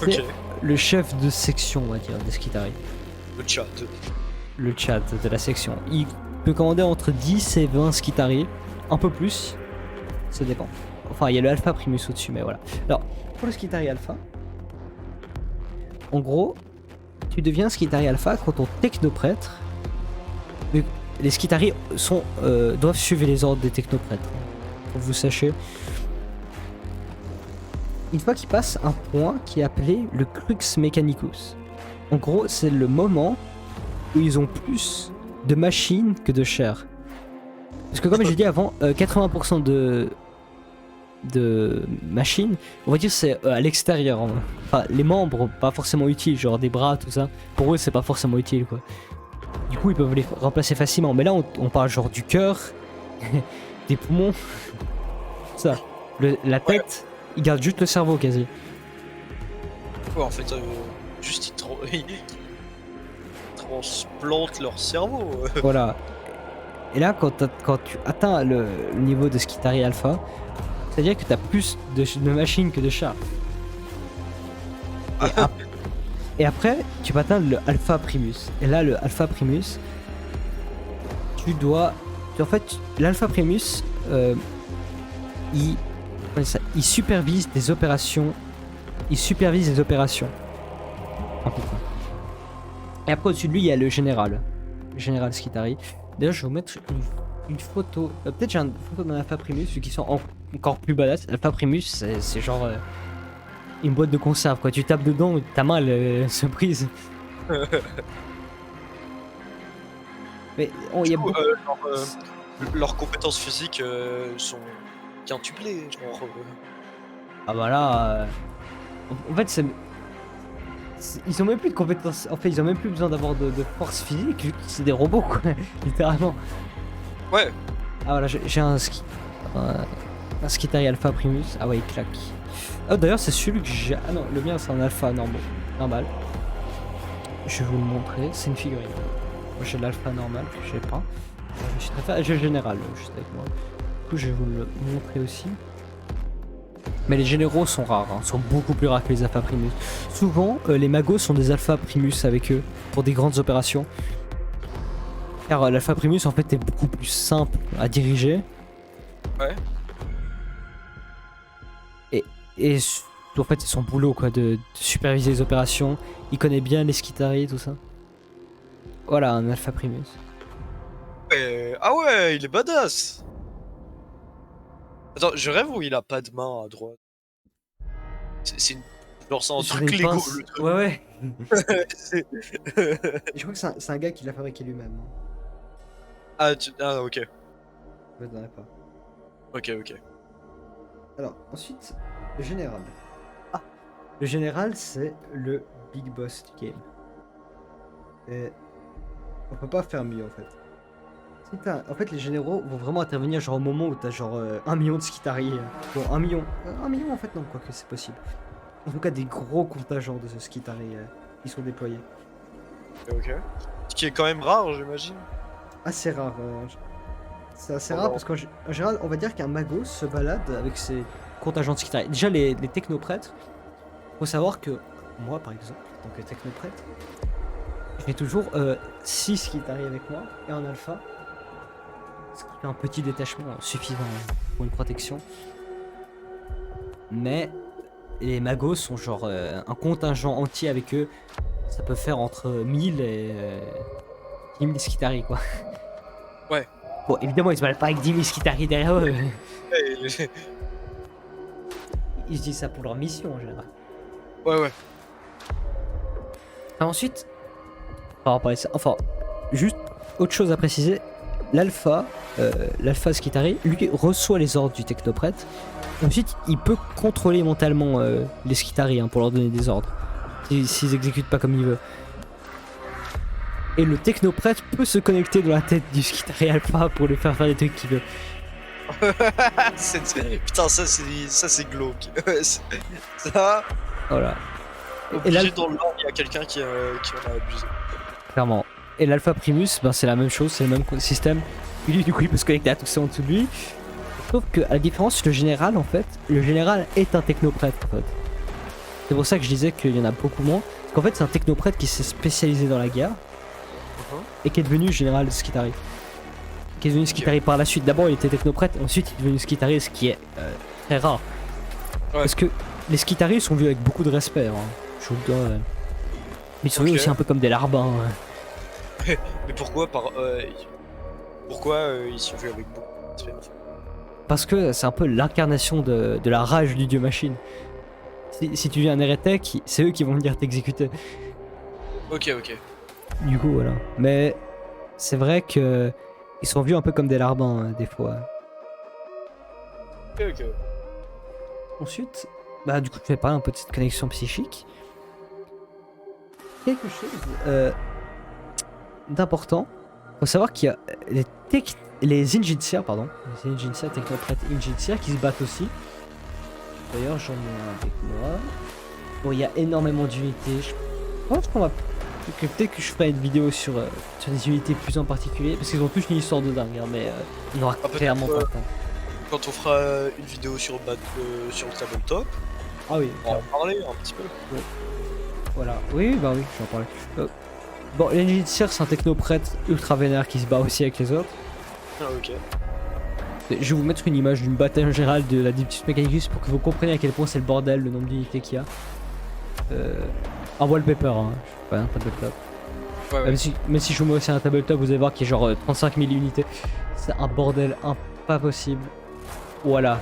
C'est Ok. le chef de section, on va dire, des Skitarii. Le chat. Le chat de la section. Il peut commander entre 10 et 20 Skitarii, un peu plus, ça dépend. Enfin, il y a le Alpha Primus au-dessus, mais voilà. Alors, pour le Skitarii Alpha, en gros, tu deviens Skitarii Alpha quand ton technoprêtre. Les Skitarii doivent suivre les ordres des technoprêtres, pour que vous sachiez. Une fois qu'ils passent un point qui est appelé le Crux Mechanicus. En gros, c'est le moment où ils ont plus de machines que de chair. Parce que comme j'ai dit avant, 80% de machines, on va dire c'est à l'extérieur. Hein. Enfin, les membres, pas forcément utiles, genre des bras, tout ça. Pour eux, c'est pas forcément utile, quoi. Du coup, ils peuvent les remplacer facilement. Mais là, on parle genre du cœur, des poumons, ça. La tête, ils gardent juste le cerveau quasi. Ouais, en fait, juste ils transplantent leur cerveau. Voilà. Et là, quand tu atteins le niveau de Skitarii Alpha, c'est-à-dire que tu as plus de machines que de chats. Et après, tu vas atteindre le Alpha Primus. Et là, le Alpha Primus, en fait, l'Alpha Primus, il supervise des opérations. Il supervise des opérations. Et après, au-dessus de lui, il y a le général. Le général Skitarii. D'ailleurs, je vais vous mettre une photo. Peut-être j'ai une photo d'un Alpha Primus, vu qu'ils sont encore plus badass. Alpha Primus, c'est genre une boîte de conserve, quoi. Tu tapes dedans, ta main elle se brise. Mais il y a beaucoup. Leurs compétences physiques sont quintuplées, genre. Ah bah là. En fait, ils ont même plus de compétences. En fait, ils ont même plus besoin d'avoir de force physique, vu que c'est des robots, quoi. Littéralement. Ouais. Ah voilà, j'ai un Skitarii Alpha Primus. Ah ouais, il claque. Oh, d'ailleurs, c'est celui que j'ai. Ah non, le mien c'est un Alpha normal. Je vais vous le montrer. C'est une figurine. Moi j'ai l'Alpha normal, je sais pas. Je suis très fan. J'ai le général juste avec moi. Du coup, je vais vous le montrer aussi. Mais les généraux sont rares, hein, sont beaucoup plus rares que les Alpha Primus. Souvent, les magos sont des Alpha Primus avec eux pour des grandes opérations. Car l'Alpha Primus en fait est beaucoup plus simple à diriger. Ouais. Et en fait c'est son boulot quoi de superviser les opérations. Il connaît bien les Skitarii, tout ça. Voilà un Alpha Primus. Ah ouais, il est badass. Attends, je rêve où il a pas de main à droite. C'est une... Genre c'est un Sur truc une Lego pince. le truc. Ouais. C'est- Je crois que c'est un gars qui l'a fabriqué lui-même. Ah ok. Je ne pas. Ok. Alors ensuite, le général. Ah, le général c'est le big boss du game. Et on peut pas faire mieux en fait. En fait les généraux vont vraiment intervenir genre au moment où t'as genre 1 million de Skitarii. Bon 1 million. 1 million en fait non, quoique c'est possible. En tout cas des gros contingents de ce Skitarii qui sont déployés. Ok. Ce qui est quand même rare, j'imagine. Assez rare. C'est assez rare parce qu'en général, on va dire qu'un mago se balade avec ses contingents de Skitarii. Déjà, les technoprêtres, faut savoir que moi, par exemple, en tant que technoprêtre, j'ai toujours 6 Skitarii avec moi et en alpha. Ce qui fait un petit détachement suffisant pour une protection. Mais les magos sont genre un contingent entier avec eux. Ça peut faire entre 1000 et 10 000 Skitarii, quoi. Ouais. Bon, évidemment, ils se baladent pas avec 10 000 Skitarii derrière eux. Ils se disent ça pour leur mission en général. Ouais. Ensuite, par rapport à ça, enfin, juste autre chose à préciser, l'alpha Skitari, lui reçoit les ordres du technoprêtre. Ensuite, il peut contrôler mentalement les Skitari pour leur donner des ordres, s'ils exécutent pas comme il veut. Et le technoprêtre peut se connecter dans la tête du Skitari alpha pour lui faire des trucs qu'il veut. Putain, ça c'est glauque. Ça, Voilà. Et obligé là, dans le lore, il y a quelqu'un qui en a abusé. clairement. Et l'Alpha Primus, ben, c'est la même chose, c'est le même système. Lui, du coup, il peut se connecter à tout ça en dessous de lui. Sauf que, à la différence, le général, en fait, le général est un technoprêtre, en fait. C'est pour ça que je disais qu'il y en a beaucoup moins. Parce qu'en fait, c'est un technoprêtre qui s'est spécialisé dans la guerre et qui est devenu général de Skitari. Qui est devenu Skitari par la suite. D'abord, il était technoprêtre, ensuite, il est devenu Skitari, ce qui est très rare. Ouais. Parce que les Skitari sont vus avec beaucoup de respect, hein. Je vous le dois. Mais ils sont vus aussi un peu comme des larbins. Mais pourquoi ils sont vus avec beaucoup de respect, en fait. Parce que c'est un peu l'incarnation de la rage du dieu machine. Si tu viens un hérétique, c'est eux qui vont venir t'exécuter. Ok. Du coup, voilà. Mais c'est vrai que ils sont vus un peu comme des larbins, des fois. Ok. Ensuite, bah du coup, je vais parler un peu de cette connexion psychique. Quelque chose d'important. Faut savoir qu'il y a les Injinsirs, les Injinsirs, technoprêtres Injinsirs qui se battent aussi. D'ailleurs, j'en ai un avec moi. Bon, il y a énormément d'unités. Je pense qu'on va. Peut-être que je ferai une vidéo sur des unités plus en particulier. Parce qu'ils ont tous une histoire de dingue, hein, mais on n'aura clairement pas le temps. Quand on fera une vidéo sur le tabletop, Ah oui, on va en parler un petit peu. voilà. Oui, bah oui, j'en parlais. Bon, l'Injinsirs, c'est un technoprêtre ultra vénère qui se bat aussi avec les autres. Ah, ok. Je vais vous mettre une image d'une bataille en général de la Diptyus Mechanicus pour que vous compreniez à quel point c'est le bordel, le nombre d'unités qu'il y a. Un wallpaper, hein. Je sais pas, un tabletop. Ouais. Même si je vous mets aussi un tabletop, vous allez voir qu'il y a genre 35 000 unités. C'est un bordel pas possible. Voilà.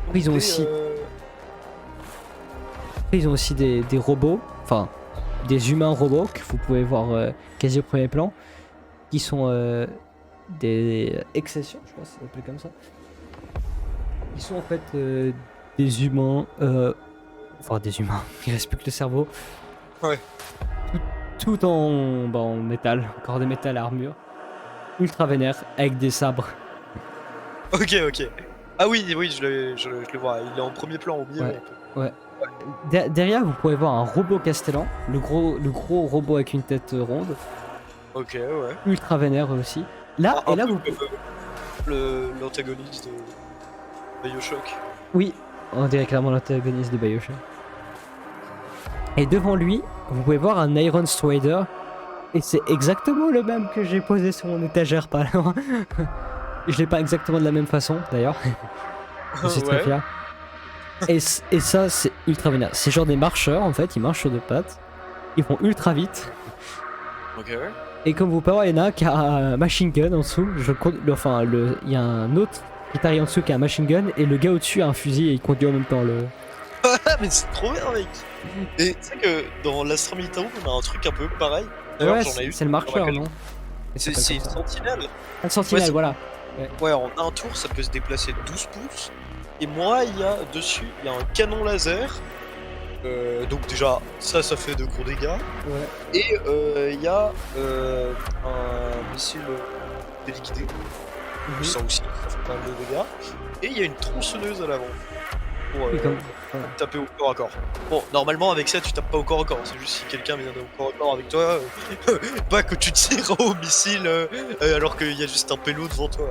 Après, ils ont aussi des robots, enfin des humains robots que vous pouvez voir quasi au premier plan, qui sont des Excessions, je crois que ça s'appelle comme ça. Ils sont en fait des humains, enfin des humains, il reste plus que le cerveau. Ouais. Tout en métal, corps de métal, armure, ultra vénère avec des sabres. Ok. Ah oui, je le vois. Il est en premier plan au milieu. Ouais. Derrière, vous pouvez voir un robot castellan, le gros robot avec une tête ronde. Ok, ouais. Ultra vénère aussi. Là, et là, vous. L'antagoniste de BioShock. Oui, on dirait clairement l'antagoniste de BioShock. Et devant lui, vous pouvez voir un Iron Strider. Et c'est exactement le même que j'ai posé sur mon étagère par là. Je l'ai pas exactement de la même façon, d'ailleurs. Je suis très fier. Et ça, c'est ultra vénère. C'est genre des marcheurs, en fait, ils marchent sur deux pattes. Ils vont ultra vite. Ok, ouais. Et comme vous pouvez voir, il y en a un qui a un machine gun en dessous. Il y a un autre qui t'arrive en dessous qui a un machine gun. Et le gars au-dessus a un fusil et il conduit en même temps le. Mais c'est trop bien, mec. Et tu sais que dans l'Astra Militarum, on a un truc un peu pareil. Ouais, c'est le marcheur, non? C'est une sentinelle. Un sentinelle, voilà. Ouais, en un tour, ça peut se déplacer 12 pouces. Et moi, il y a un canon laser. Donc déjà, ça fait de gros dégâts. Ouais. Et il y a un missile téléguidé. Ça aussi, ça fait pas mal de dégâts. Et il y a une tronçonneuse à l'avant. Pour taper au corps à corps. Bon, normalement avec ça tu tapes pas au corps à corps, c'est juste si quelqu'un vient au corps à corps avec toi, pas que tu tires au missile alors qu'il y a juste un pélo devant toi.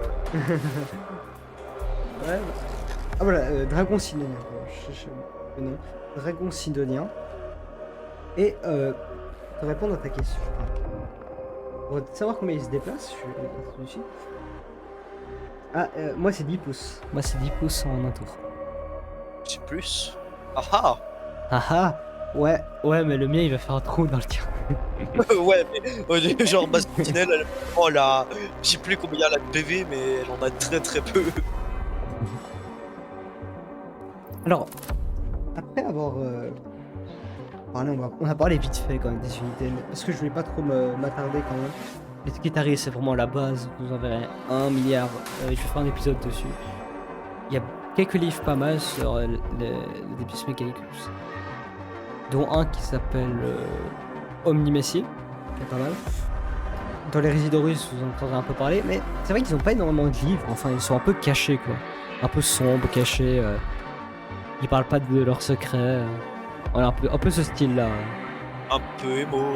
Ouais. Ah voilà, Dragon Sidonien. Je cherche le nom. Dragon Sidonien. Et pour répondre à ta question, pour savoir combien il se déplace, je suis dessus. Ah, moi c'est 10 pouces. Moi c'est 10 pouces en un tour. C'est plus. Ah ah. Ouais, mais le mien il va faire un trou dans le tien. Ouais, mais genre ma sentinelle, je sais plus combien elle a de PV, mais elle en a très peu. Alors, après avoir parlé, on a parlé vite fait quand même des unités, parce que je voulais pas trop m'attarder quand même. Les Skitaris, c'est vraiment la base, vous en verrez 1 milliard, je vais faire un épisode dessus. Il y a quelques livres pas mal sur les Debius Mechanicus, dont un qui s'appelle Omni-Messie, qui est pas mal. Dans les Résidorus, vous en entendrez un peu parler, mais c'est vrai qu'ils ont pas énormément de livres, enfin ils sont un peu cachés quoi. Un peu sombres, cachés. Ils parlent pas de leurs secrets. Voilà, un peu ce style là. Un peu émo.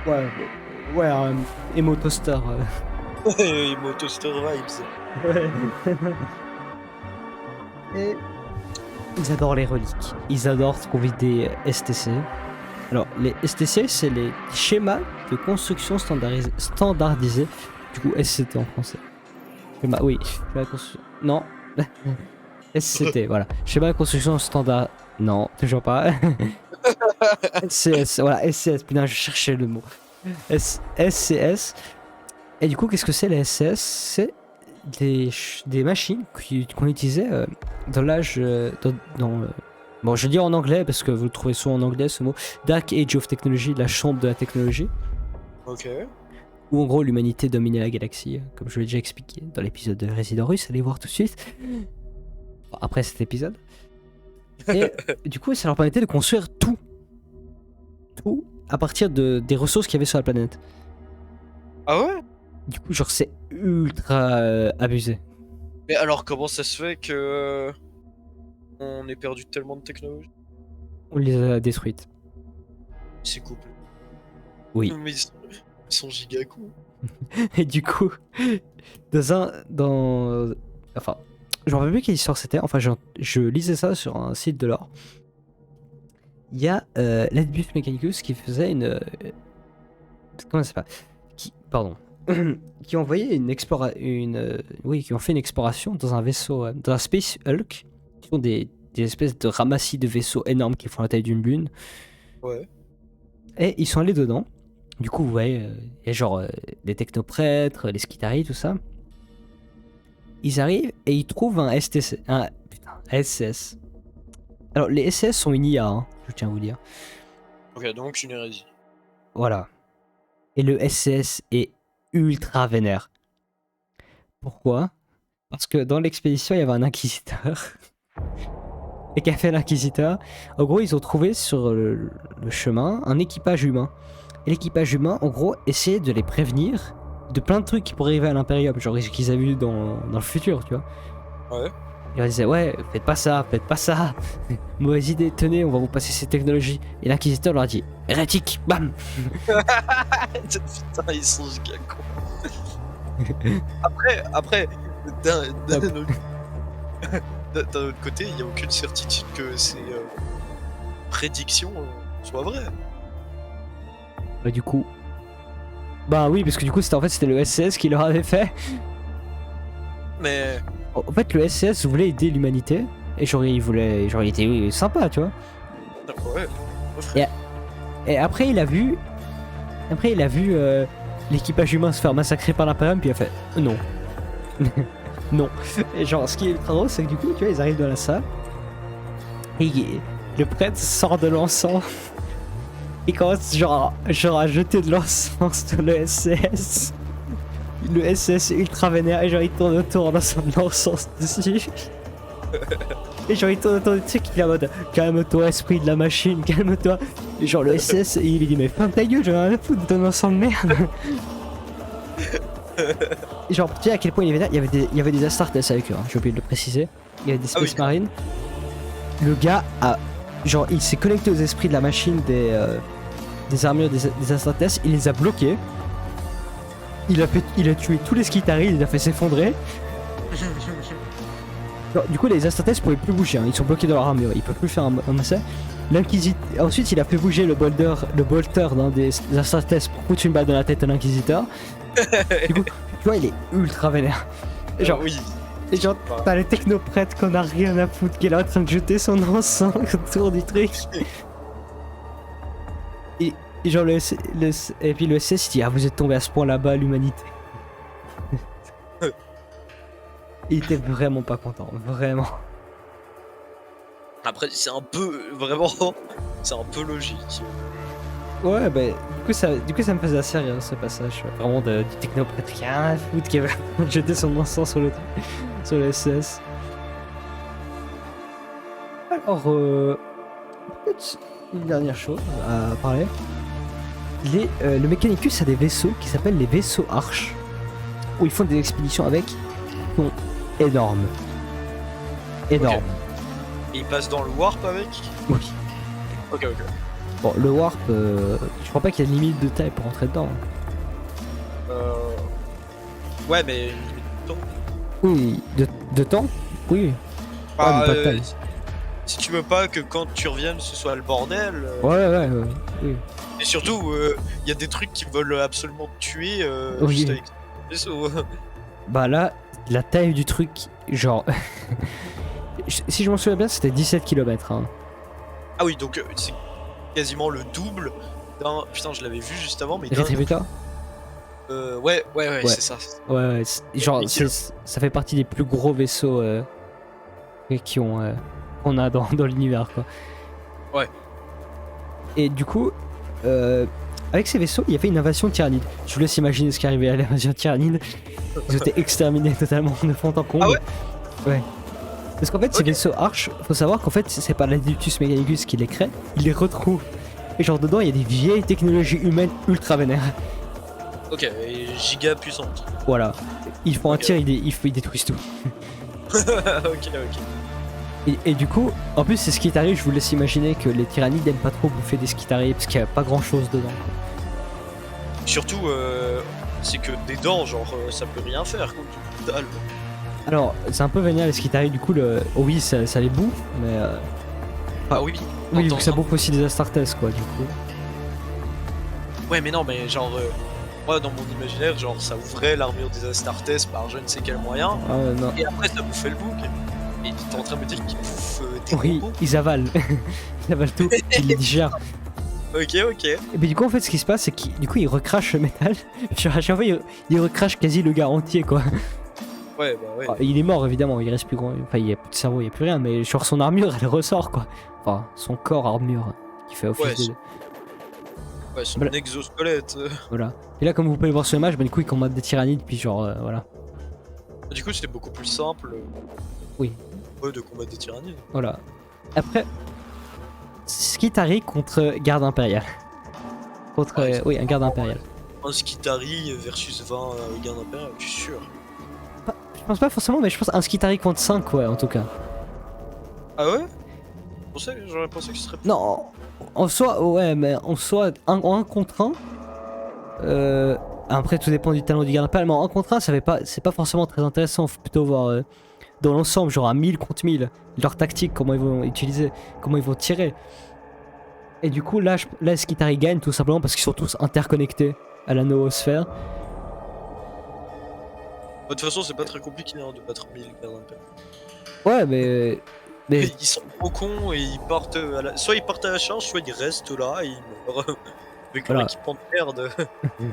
Ouais, ouais, emo toaster. Émo Toaster Vibes. Ouais. Et ils adorent les reliques. Ils adorent trouver des STC. Alors, les STC, c'est les schémas de construction standardisés. Du coup, SCT en français. Schéma, oui, schéma de construction. Non. SCT, voilà. Schéma de construction standard. Non, toujours pas. SCS, voilà, SCS. Putain, je cherchais le mot. SCS. Et du coup, qu'est-ce que c'est les SCS? C'est des machines qu'on utilisait dans l'âge. Bon, je dis en anglais parce que vous le trouvez souvent en anglais ce mot. Dark Age of Technology, la chambre de la technologie. Ok. Où en gros l'humanité dominait la galaxie, comme je l'ai déjà expliqué dans l'épisode de Résidorus, allez voir tout de suite. Après cet épisode. Et du coup, ça leur permettait de construire tout. Tout à partir des ressources qu'il y avait sur la planète. Ah ouais? Du coup, genre, c'est ultra abusé. Mais alors, comment ça se fait que. On ait perdu tellement de technologie? On les a détruites. C'est couple. Oui. Mais ils sont giga cool. Et du coup, enfin, je me rappelle plus quelle histoire c'était. Enfin, je lisais ça sur un site de l'or. Il y a l'Edbus Mechanicus qui faisait une. Comment ça s'appelle? Pardon. Qui ont envoyé qui ont fait une exploration dans un vaisseau, dans un Space Hulk, qui sont des espèces de ramassis de vaisseaux énormes qui font la taille d'une lune. Ouais. Et ils sont allés dedans. Du coup, vous voyez, il y a genre les technoprêtres, les Skitaris, tout ça. Ils arrivent et ils trouvent un STC, un SCS. Alors, les SCS sont une IA, hein, je tiens à vous dire. Ok, donc une hérésie. Voilà. Et le SCS est ultra vénère. Pourquoi? Parce que dans l'expédition, il y avait un inquisiteur. Et qu'a fait l'inquisiteur? En gros, ils ont trouvé sur le chemin un équipage humain. Et l'équipage humain, en gros, essayait de les prévenir de plein de trucs qui pourraient arriver à l'Imperium, genre qu'ils avaient vu dans le futur, tu vois. Ouais. Ils leur disaient, ouais, faites pas ça, mauvaise idée, tenez, on va vous passer ces technologies. Et l'inquisiteur leur a dit, hérétique, bam. Putain, ils sont giga cons. Après, d'un autre côté, il n'y a aucune certitude que ces prédictions soient vraies. Bah du coup... Bah oui, parce que du coup, c'était le SCS qui leur avait fait. Mais... En fait, le SCS voulait aider l'humanité. Et genre, il était sympa, tu vois. Ouais. Et après, il a vu... l'équipage humain se faire massacrer par l'Imperium, puis il a fait non. Non. Et genre, ce qui est ultra drôle, c'est que du coup, tu vois, ils arrivent dans la salle. Et le prêtre sort de l'encens. Il commence genre à jeter de l'encens sur le SCS. Le SCS est ultra vénère et genre il tourne autour en lançant de l'encens dessus. Et genre il tourne autour du truc, il est en mode calme-toi esprit de la machine, calme-toi. Et genre le SCS il lui dit mais ferme ta gueule, j'en ai rien à foutre de ton encens de merde. Et genre tu sais à quel point il est vénère, il y avait des Astartes avec eux, hein, j'ai oublié de le préciser. Il y avait des Space Marines. Le gars a genre il s'est connecté aux esprits de la machine des armures des Astartes, il les a bloqués. Il a tué tous les Skitaris, il les a fait s'effondrer. Du coup les Astartes pouvaient plus bouger, hein. Ils sont bloqués dans leur armure, ils peuvent plus faire un essai. Ensuite il a fait bouger le bolter d'un des Astartes pour foutre une balle dans la tête de l'inquisiteur. Du coup, tu vois, il est ultra vénère. Genre, oui. Et genre, t'as le technoprêtre qu'on a rien à foutre, qui est là en train de jeter son encens autour du truc. Et genre, et puis le SS dit, ah, vous êtes tombé à ce point là-bas, l'humanité. Il était vraiment pas content, vraiment. Après, c'est un peu, vraiment, c'est un peu logique. Ouais, bah, du coup, ça me faisait assez rire ce passage. Vraiment du technopète qui a rien à foutre, qui va jeter son encens sur le SS. Alors, peut-être une dernière chose à parler. Le Mechanicus a des vaisseaux qui s'appellent les vaisseaux Arches, où ils font des expéditions avec, qui sont énormes. Énormes. Et il passe dans le warp avec? Oui. Ok. Bon, le warp, je crois pas qu'il y a une limite de taille pour rentrer dedans. Ouais, mais limite de temps. Oui, de temps. Oui. Bah, mais pas de taille. si tu veux pas que quand tu reviennes ce soit le bordel. Ouais, oui. Et surtout, il y a des trucs qui veulent absolument te tuer Oui. juste avec des vaisseaux. Bah là, la taille du truc, genre... si je m'en souviens bien, c'était 17 km. Hein. Ah oui, donc c'est quasiment le double d'un. Putain, je l'avais vu juste avant, mais d'un. Rétributeur. Ouais, c'est ça. Ouais, genre, ça fait partie des plus gros vaisseaux qu'on a dans l'univers, quoi. Ouais. Et du coup, avec ces vaisseaux, il y avait une invasion tyrannide. Je vous laisse imaginer ce qui arrivait à l'invasion tyrannide. Ils étaient exterminés totalement de fond en comble. Ah ouais. Ouais. Parce qu'en fait, ces vaisseaux Arch, faut savoir qu'en fait, c'est pas l'Adeptus Mechanicus qui les crée, il les retrouve. Et genre, dedans, il y a des vieilles technologies humaines ultra vénères. Ok, et giga puissante. Voilà. Ils font un tir, ils détruisent tout. Ok. Et du coup, en plus, ces Skitarii, je vous laisse imaginer que les tyrannides n'aiment pas trop bouffer des Skitarii parce qu'il n'y a pas grand chose dedans. Surtout, c'est que des dents, genre, ça peut rien faire contre une dalle. Alors, c'est un peu vénère les Skitarii, du coup, oh oui, ça les bouffe, mais. Ah oui. Oui, donc ça bouffe aussi des Astartes, quoi, du coup. Ouais, mais non, mais genre, moi, dans mon imaginaire, genre, ça ouvrait l'armure des Astartes par je ne sais quel moyen, Non. et après, ça bouffait le bouc. Et t'es en train de me dire qu'ils bouffent des Oui, robots? ils avalent. Ils avalent tout, ils les digèrent. Ok. Et ben du coup, en fait, ce qui se passe, c'est qu'ils recrachent le métal. Puis à chaque fois, ils recrachent quasi le gars entier, quoi. Ouais, bah ouais. Il est mort, évidemment, il reste plus grand. Enfin, il n'y a plus de cerveau, il n'y a plus rien, mais sur son armure, elle ressort, quoi. Enfin, son corps armure, qui fait office de. Ouais, son Voilà. exosquelette. Voilà. Et là, comme vous pouvez le voir sur l'image, du coup, ils combattent des tyrannides, puis genre, voilà. Du coup, c'était beaucoup plus simple. Oui. De combattre des tyrannides. Voilà. Après, Skitarii contre garde impériale. Oui, un garde impérial. Un Skitarii versus 20 gardes impériaux, je suis sûr. Je pense pas forcément, mais je pense un Skitarii contre 5, ouais, en tout cas. Ah ouais? J'aurais pensé que ce serait plus. Non, en soi, ouais, mais en soi, en 1 contre 1. Après, tout dépend du talent du garde impérial, mais en 1 contre 1, c'est pas forcément très intéressant. Faut plutôt voir dans l'ensemble, genre à 1000 contre 1000, leur tactique, comment ils vont utiliser, comment ils vont tirer. Et du coup, là Skitarii gagne tout simplement parce qu'ils sont tous interconnectés à la noosphère. De toute façon, c'est pas très compliqué hein, de battre 1000 gardes impériaux. Ouais, mais Ils sont trop cons et ils partent soit ils partent à la charge, soit ils restent là et ils meurent. Avec leur équipement de merde. Puis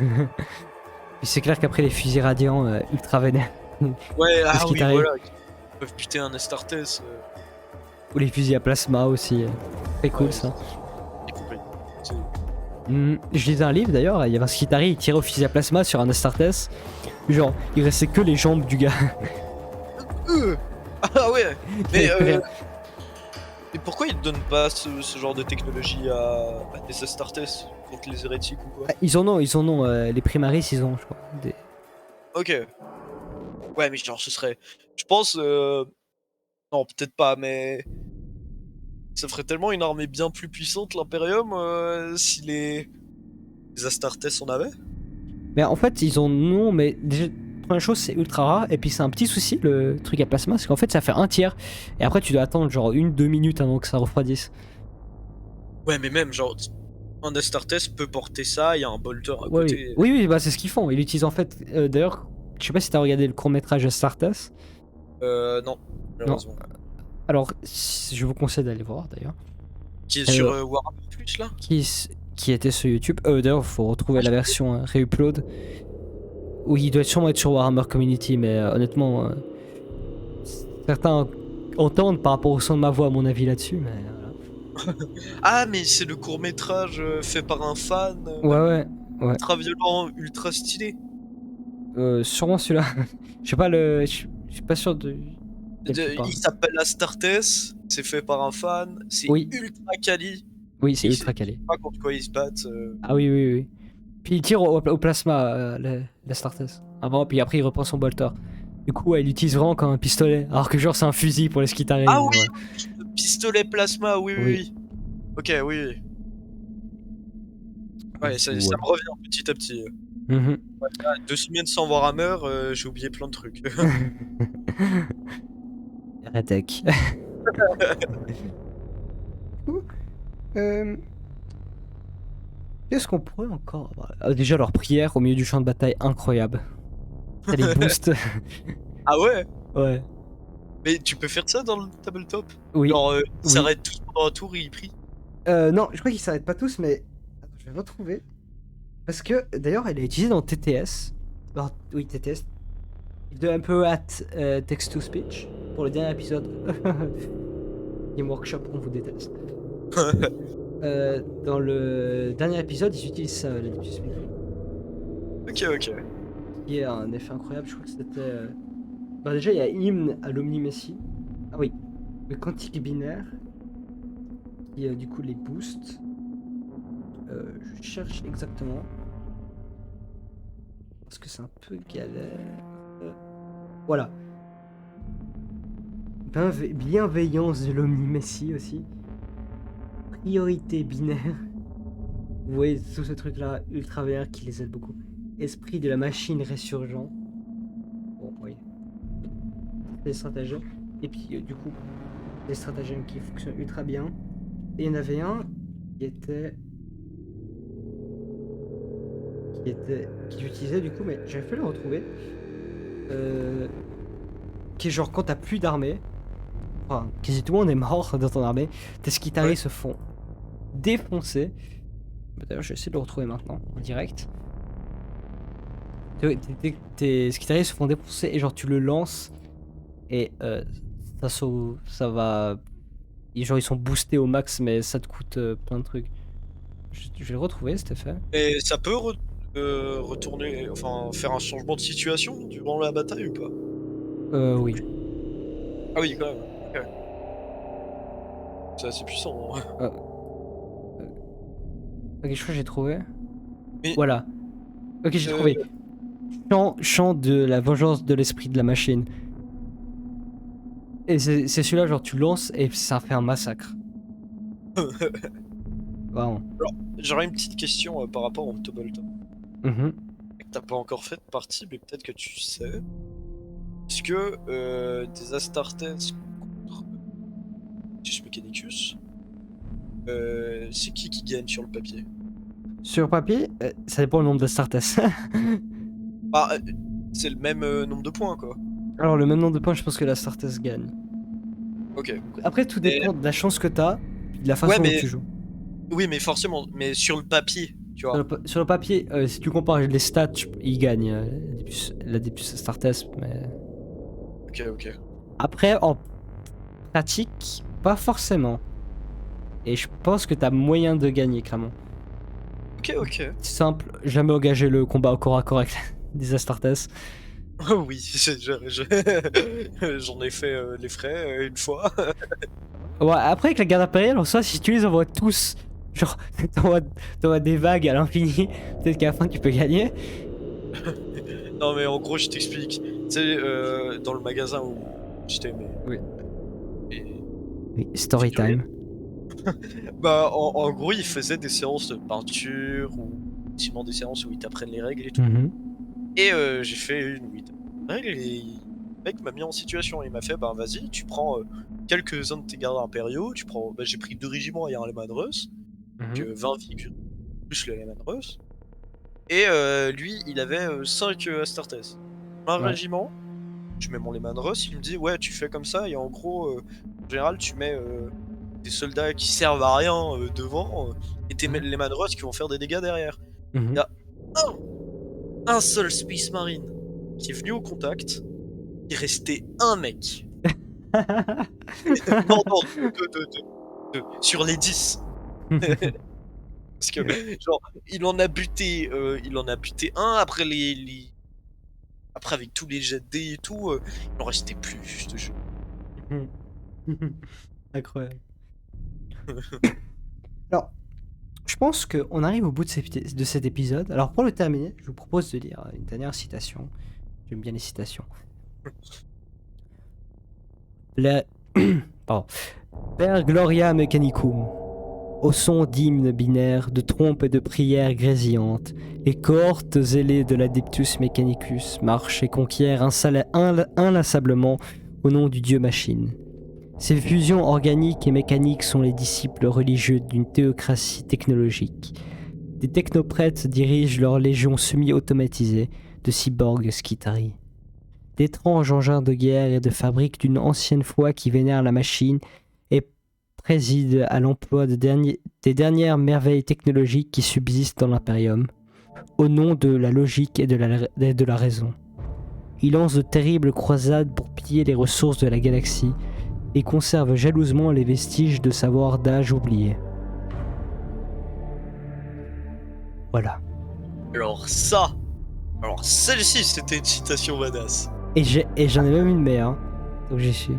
c'est clair qu'après les fusils radiants ultra vénères. Ouais, oui, voilà. Ils peuvent buter un Astartes. Ou les fusils à plasma aussi. Très cool ça. J'ai compris. Je lisais un livre d'ailleurs, il y avait un Skitarii, il tirait au fusil à plasma sur un Astartes. Genre, il restait que les jambes du gars. Ah ouais. Mais pourquoi ils donnent pas ce genre de technologie à des Astartes contre les hérétiques ou quoi? Ils en ont, les Primaris ils ont, je crois. Ok. Ouais, mais genre ce serait. Je pense. Non, peut-être pas, mais. Ça ferait tellement une armée bien plus puissante, l'Imperium, si les Astartes en avaient. Mais en fait, ils en ont, mais déjà, première chose, c'est ultra rare. Et puis, c'est un petit souci, le truc à plasma, c'est qu'en fait, ça fait un tiers. Et après, tu dois attendre genre 1-2 minutes avant que ça refroidisse. Ouais, mais même, genre, un Astartes peut porter ça, il y a un bolter à côté. Oui, bah c'est ce qu'ils font. Ils l'utilisent en fait. D'ailleurs, je sais pas si t'as regardé le court-métrage Astartes. Non, malheureusement. Alors, je vous conseille d'aller voir d'ailleurs. Qui est sur Warhammer Plus là? Qui était sur YouTube. D'ailleurs, faut retrouver la version Reupload. Oui, il doit sûrement être sur Warhammer Community, mais honnêtement, certains entendre par rapport au son de ma voix, à mon avis là-dessus, mais voilà. Ah, mais c'est le court-métrage fait par un fan, Ouais, ultra violent, ultra stylé. sûrement celui-là. Je sais pas je suis pas sûr de quel tu parles. Il s'appelle Astartes, c'est fait par un fan, c'est Oui, ultra quali. oui, c'est Et ultra je sais calé. pas contre quoi ils se battent. Ah oui, oui, oui. Puis il tire au plasma, la Startess. Avant, puis après il reprend son bolter. Du coup, ouais, il l'utilise vraiment comme un pistolet, alors que genre c'est un fusil pour les Skitaris. Ah Mais oui, ouais. oui, le pistolet plasma, oui, oui, Oui. oui. Ok, oui, oui. Ouais, ça Ouais. me revient petit à petit. Mhm. 2 semaines sans Warhammer, j'ai oublié plein de trucs. Redek. euh, Qu'est-ce qu'on pourrait encore avoir déjà leur prière au milieu du champ de bataille, incroyable. Ça les booste. Ah ouais? Ouais. Mais tu peux faire ça dans le tabletop? Oui. Genre, ils Oui. s'arrêtent tous pendant un tour et ils prient? Non, je crois qu'ils s'arrêtent pas tous, mais attends, je vais retrouver. Parce que d'ailleurs, elle est utilisée dans TTS. Alors, oui, TTS. De un peu at text to speech pour le dernier épisode. Game Workshop, on vous déteste. Dans le dernier épisode, ils utilisent ça, le text to speech. Ok, ok. Qui est un effet incroyable. Je crois que c'était. Bah, déjà, il y a hymne à l'Omni-Messie. Ah oui, le quantique binaire qui du coup les booste. Je cherche exactement. Parce que c'est un peu galère. Voilà. Bienveillance de l'Omni-Messie aussi. Priorité binaire. Vous voyez tout ce truc là, ultra vert qui les aide beaucoup. Esprit de la machine résurgent. Bon, oui. Des stratagèmes. Et puis du coup, des stratagèmes qui fonctionnent ultra bien. Et il y en avait un qui était. Qui j'utilisais du coup, mais j'avais fait le retrouver. Qui est genre quand t'as plus d'armée. Enfin, quasi tout le monde est mort dans ton armée. Tes Skitaris Ouais. se font défoncer. D'ailleurs, je vais essayer de le retrouver maintenant, en direct. Tes Skitaris se font défoncer et genre tu le lances et ça va. Et genre ils sont boostés au max, mais ça te coûte plein de trucs. Je vais le retrouver cet effet. Et ça peut retourner, enfin, faire un changement de situation durant la bataille ou pas? Oui. Ah oui, quand même. Ok. C'est assez puissant. Hein. Ok, je crois que j'ai trouvé. Mais, Voilà. Ok, j'ai euh, trouvé. Chant de la vengeance de l'esprit de la machine. Et c'est celui-là, genre tu lances et ça fait un massacre. Vraiment. J'aurais une petite question par rapport au Tabletop. Mhm. T'as pas encore fait de partie, mais peut-être que tu sais. Est-ce que des Astartes contre Tus Mechanicus, c'est qui gagne sur le papier? Sur papier, ça dépend le nombre de Startes. Bah, c'est le même nombre de points, quoi. Alors, le même nombre de points, je pense que la Startes gagne. Ok. Après, tout dépend de la chance que t'as, de la Ouais, façon dont mais tu joues. oui, mais forcément, mais sur le papier, tu vois. Sur le papier, si tu compares les stats, il gagne la Depus Startes, mais. Ok, ok. Après, en pratique, pas forcément. Et je pense que t'as moyen de gagner, clairement. Ok, ok. C'est simple, jamais engager le combat au corps à corps avec des Astartes. Oh oui, j'en ai fait les frais une fois. Ouais, après avec la garde impériale, en soi, si tu les envoies tous, genre, t'envoies des vagues à l'infini, peut-être qu'à la fin tu peux gagner. Non, mais en gros, je t'explique. Tu sais, dans le magasin où j'étais, mais. Oui. Et- Oui, story time. Bah, en gros, ils faisaient des séances de peinture ou effectivement des séances où ils t'apprennent les règles et tout. Mhm. Et j'ai fait une où ils t'apprennent les règles et le mec m'a mis en situation. Il m'a fait, bah vas-y, tu prends quelques-uns de tes gardes impériaux. Tu prends, bah, j'ai pris 2 régiments et un Lehman Russ, donc Mhm. 20 figures plus le Lehman Russ. Et lui, il avait 5 Astartes. Un Ouais. régiment, je mets mon Lehman Russ, il me dit, ouais, tu fais comme ça, et en gros, en général, tu mets des soldats qui servent à rien devant, et tes Mhm. Lehman Russ qui vont faire des dégâts derrière. Mhm. Il y a un seul Space Marine qui est venu au contact, il restait un mec. Non, non, sur les 10. Parce que, genre, il en a buté un après après avec tous les jets de dés et tout, il en restait plus, je te jure. Incroyable. Alors, je pense qu'on arrive au bout de cet épisode. Alors, pour le terminer, je vous propose de lire une dernière citation. J'aime bien les citations. Pardon. Per Gloria Mechanicum. Au son d'hymnes binaires, de trompes et de prières grésillantes, les cohortes zélées de l'Adeptus Mechanicus marchent et conquièrent inlassablement au nom du dieu machine. Ces fusions organiques et mécaniques sont les disciples religieux d'une théocratie technologique. Des technoprêtres dirigent leur légion semi-automatisée de cyborgs Skitari. D'étranges engins de guerre et de fabrique d'une ancienne foi qui vénère la machine et préside à l'emploi des dernières merveilles technologiques qui subsistent dans l'Imperium, au nom de la logique et de la raison. Ils lancent de terribles croisades pour piller les ressources de la galaxie et conservent jalousement les vestiges de savoir d'âge oubliés. Voilà. Alors celle-ci, c'était une citation badass. Et j'en ai même une meilleure, donc j'y suis.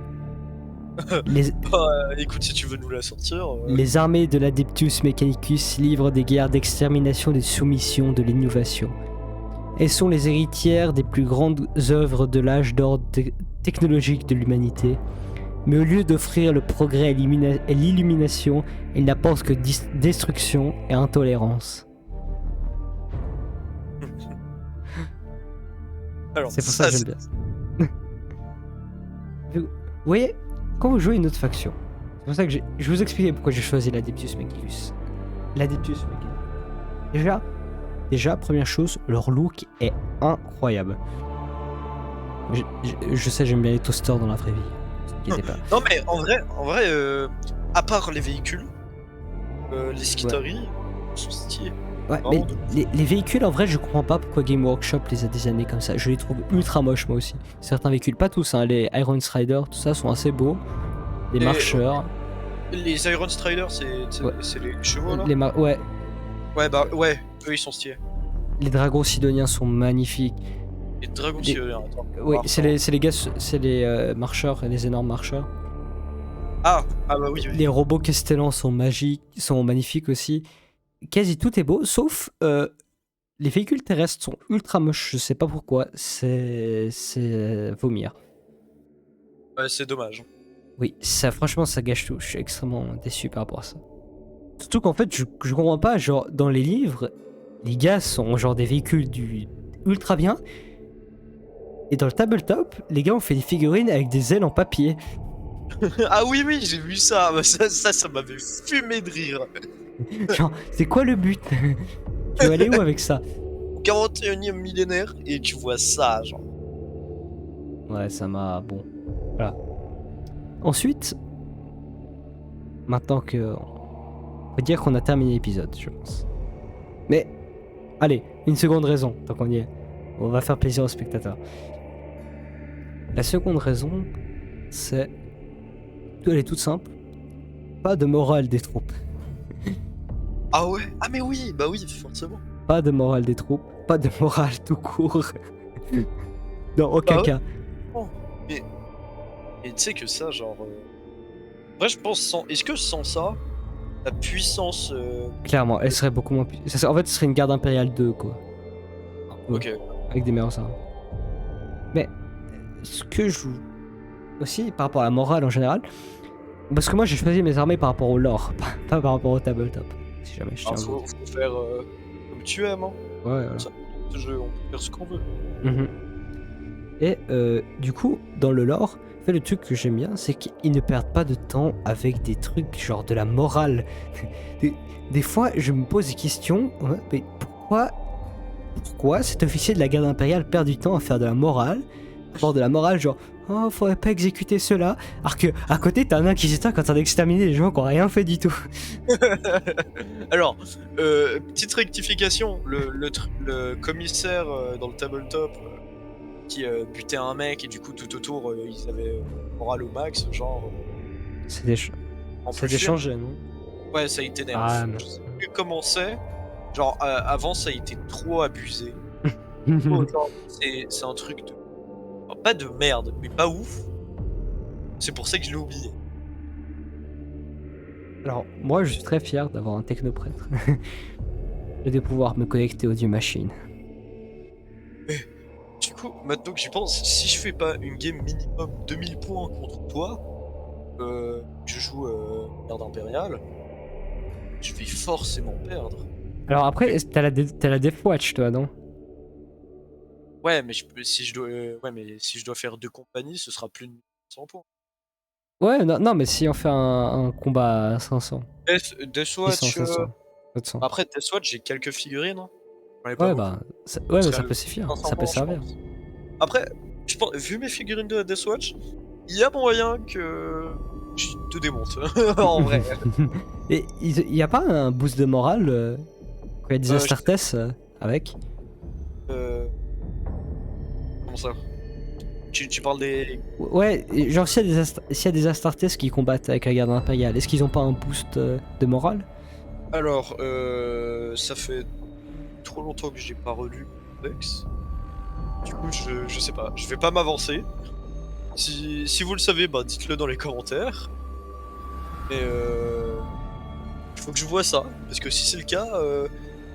Écoute, si tu veux nous la sortir... Les armées de l'Adeptus Mechanicus livrent des guerres d'extermination, de soumission, de l'innovation. Elles sont les héritières des plus grandes œuvres de l'âge d'or technologique de l'humanité. Mais au lieu d'offrir le progrès et l'illumination, elles n'apportent que destruction et intolérance. Alors, c'est pour ça que j'aime bien. Vous voyez, quand vous jouez une autre faction, c'est pour ça que je vais vous expliquer pourquoi j'ai choisi l'Adeptus Mechanicus. L'Adeptus Mechanicus. Déjà, première chose, leur look est incroyable. Je sais, j'aime bien les toasters dans la vraie vie. Pas. Non mais en vrai, à part les véhicules, les Skitari sont stylés. Ouais, mais les véhicules, en vrai, je comprends pas pourquoi Game Workshop les a designés comme ça. Je les trouve ultra moches, moi aussi. Certains véhicules, pas tous, hein, les Iron Strider, tout ça, sont assez beaux. Les marcheurs. Les Iron Strider, c'est les chevaux, là Ouais. Ouais, bah, ouais, eux, ils sont stylés. Les dragons sidoniens sont magnifiques. Les dragons sidoniens, attends. Oui, c'est les gars, c'est les marcheurs, les énormes marcheurs. Ah bah oui. Les robots castellans sont magiques, sont magnifiques aussi. Quasi tout est beau, sauf les véhicules terrestres sont ultra moches, je sais pas pourquoi, c'est vomir. Ouais, c'est dommage. Oui, ça, franchement, ça gâche tout, je suis extrêmement déçu par rapport à ça. Surtout qu'en fait, je comprends pas, genre, dans les livres, les gars sont genre des véhicules ultra bien, et dans le tabletop, les gars ont fait des figurines avec des ailes en papier. Ah oui, j'ai vu ça, ça m'avait fumé de rire. Genre, c'est quoi le but? Tu vas aller où avec ça? 41e millénaire et tu vois ça, genre. Ouais, ça m'a... Bon, voilà. Ensuite, maintenant que... On peut dire qu'on a terminé l'épisode, je pense. Mais, allez, une seconde raison, tant qu'on y est. On va faire plaisir aux spectateurs. La seconde raison, c'est... Elle est toute simple. Pas de morale des troupes. Ah ouais? Ah mais oui, bah oui, forcément. Pas de morale des troupes, pas de morale tout court. Dans aucun cas. Oh, mais tu sais que ça, genre... Moi je pense est-ce que sans ça, la puissance... Clairement, elle serait beaucoup moins puissante. En fait, ce serait une garde impériale 2, quoi. Ok. Avec des meilleurs armes. Mais, ce que je... Aussi, par rapport à la morale en général... Parce que moi, j'ai choisi mes armées par rapport au lore, pas par rapport au tabletop. Si jamais je tiens. Faut faire comme tu aimes, hein. Ouais, voilà. Ça, ce jeu, on peut faire ce qu'on veut. Et du coup, dans le lore, le truc que j'aime bien, c'est qu'ils ne perdent pas de temps avec des trucs genre de la morale. Des fois, je me pose des questions, mais pourquoi cet officier de la garde impériale perd du temps à faire de la morale? Genre de la morale, genre, oh, faudrait pas exécuter cela. Alors que à côté, t'as un inquisiteur qui est en train d'exterminer les gens qui ont rien fait du tout. Alors, petite rectification, le commissaire dans le tabletop, qui butaient un mec et du coup tout autour ils avaient moral au max, genre C'est des, en c'est plus des jeune. changés, non? Ouais, ça a été nerf. Ah, non. Je sais plus comment c'est. Genre avant ça a été trop abusé. Aujourd'hui c'est un truc de enfin, pas de merde, mais pas ouf. C'est pour ça que je l'ai oublié. Alors, moi, je suis très fier d'avoir un technoprêtre et de pouvoir me connecter aux dieux machines. Du coup, maintenant que j'y pense, si je fais pas une game minimum 2000 points contre toi, je joue Garde Impériale, je vais forcément perdre. Alors après, t'as la Death Watch, toi, non? Ouais, mais si je dois faire deux compagnies, ce sera plus de 100 points. Ouais, non, non, mais si on fait un combat à 500, Deathwatch, 600, 700, 700. après Deathwatch, j'ai quelques figurines. Hein. J'en ai pas Ouais, beaucoup. bah, ouais, Ce mais ça serait peut suffire, 500 ça peut points, je servir. pense. Après, je pense, vu mes figurines de Deathwatch, il y a moyen que je te démonte. En vrai. Et il y a pas un boost de morale quand il y a des je Astartes avec? Euh, Comment ça? Tu parles des. Ouais, et genre s'il y a des Astartes qui combattent avec la garde impériale, est-ce qu'ils ont pas un boost de morale? Alors, ça fait trop longtemps que j'ai pas relu Codex. Du coup, je sais pas. Je vais pas m'avancer. Si vous le savez, bah dites-le dans les commentaires. Mais faut que je vois ça. Parce que si c'est le cas,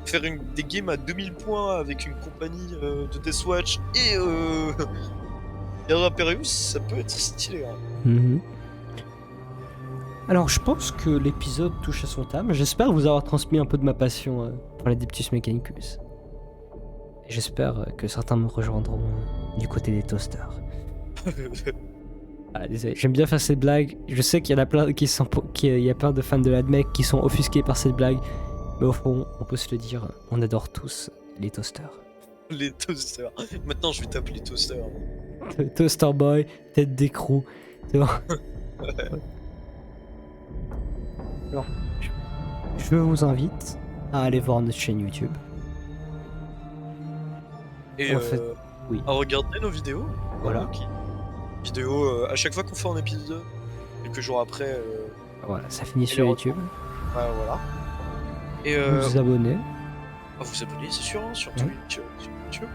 faire des games à 2000 points avec une compagnie de Deathwatch et Garde Imperius, ça peut être stylé. Hein. Mhm. Alors, je pense que l'épisode touche à son terme. J'espère vous avoir transmis un peu de ma passion pour l'Adeptus Mechanicus. Et j'espère que certains me rejoindront du côté des toasters. Ah, désolé, j'aime bien faire cette blague. Je sais qu'il y en a plein qu'il y a plein de fans de l'Admec qui sont offusqués par cette blague. Mais au fond, on peut se le dire, on adore tous les toasters. Les toasters. Maintenant, je vais t'appeler toaster. Toaster Boy, tête d'écrou. C'est bon. Alors, je vous invite à aller voir notre chaîne YouTube. Et En fait, oui. à regarder nos vidéos. Voilà. Vidéos à chaque fois qu'on fait un épisode. Quelques jours après. Voilà, ça finit et sur les YouTube. Voilà. Et Vous abonnez. vous abonner, c'est sûr, hein, sur Ouais. Twitch, sur YouTube.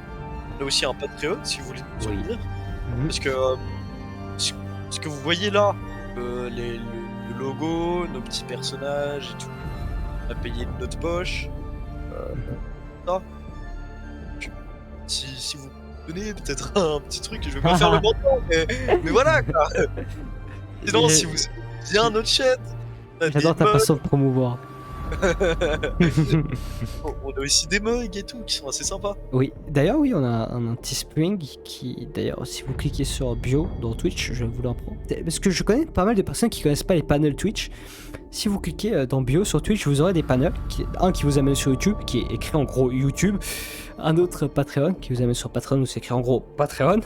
On a aussi un Patreon si vous voulez nous soutenir. Mhm. Parce que ce que vous voyez là, le logo, nos petits personnages et tout, on a payé de notre poche. Ça. Donc, si vous donnez peut-être un petit truc, je vais pas faire le menton, mais voilà quoi. Sinon, si vous aimez bien notre chaîne, on a J'adore des ta mugs, façon de promouvoir. on a aussi des mugs et tout qui sont assez sympas. Oui, d'ailleurs, oui, on a un Teespring qui, d'ailleurs, si vous cliquez sur bio dans Twitch, je vous l'apprends. Parce que je connais pas mal de personnes qui connaissent pas les panels Twitch. Si vous cliquez dans bio sur Twitch, vous aurez des panels. Un qui vous amène sur YouTube, qui est écrit en gros YouTube. Un autre Patreon, qui vous amène sur Patreon, où c'est écrit en gros Patreon.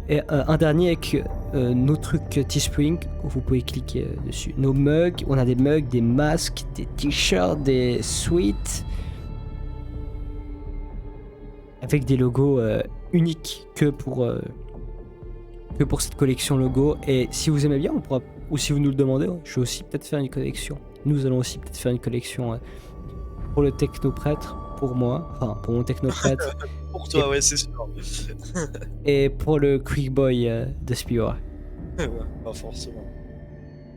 Et un dernier avec nos trucs Teespring, où vous pouvez cliquer dessus. Nos mugs, on a des mugs, des masques, des t-shirts, des sweats. Avec des logos uniques que pour cette collection logo. Et si vous aimez bien, on pourra, ou si vous nous le demandez, je vais aussi peut-être faire une collection. Nous allons aussi peut-être faire une collection pour le technoprêtre, pour moi, enfin pour mon technoprêtre, Pour toi, ouais, c'est sûr. et pour le Quick Boy de Spiwa. Ouais, pas forcément.